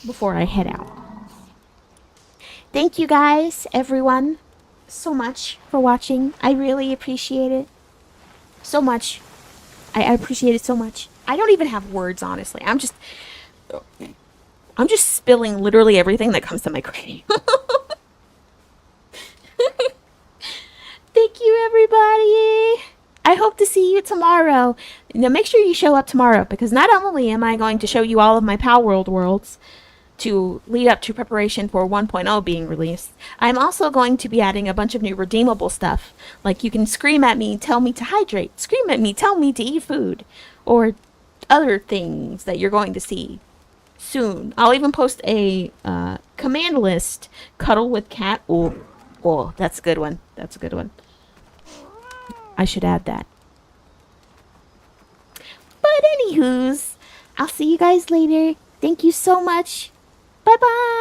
before I head out. Thank you guys, everyone, so much for watching. I really appreciate it. So much. I appreciate it so much. I don't even have words, honestly. I'm just spilling literally everything that comes to my cranium. Thank you, everybody. I hope to see you tomorrow. Now, make sure you show up tomorrow, because not only am I going to show you all of my Palworld worlds to lead up to preparation for 1.0 being released, I'm also going to be adding a bunch of new redeemable stuff. Like, you can scream at me, tell me to hydrate. Scream at me, tell me to eat food. Or other things that you're going to see soon. I'll even post a command list. Cuddle with cat. Oh, that's a good one. That's a good one. I should add that. But anywho's, I'll see you guys later. Thank you so much. Bye-bye.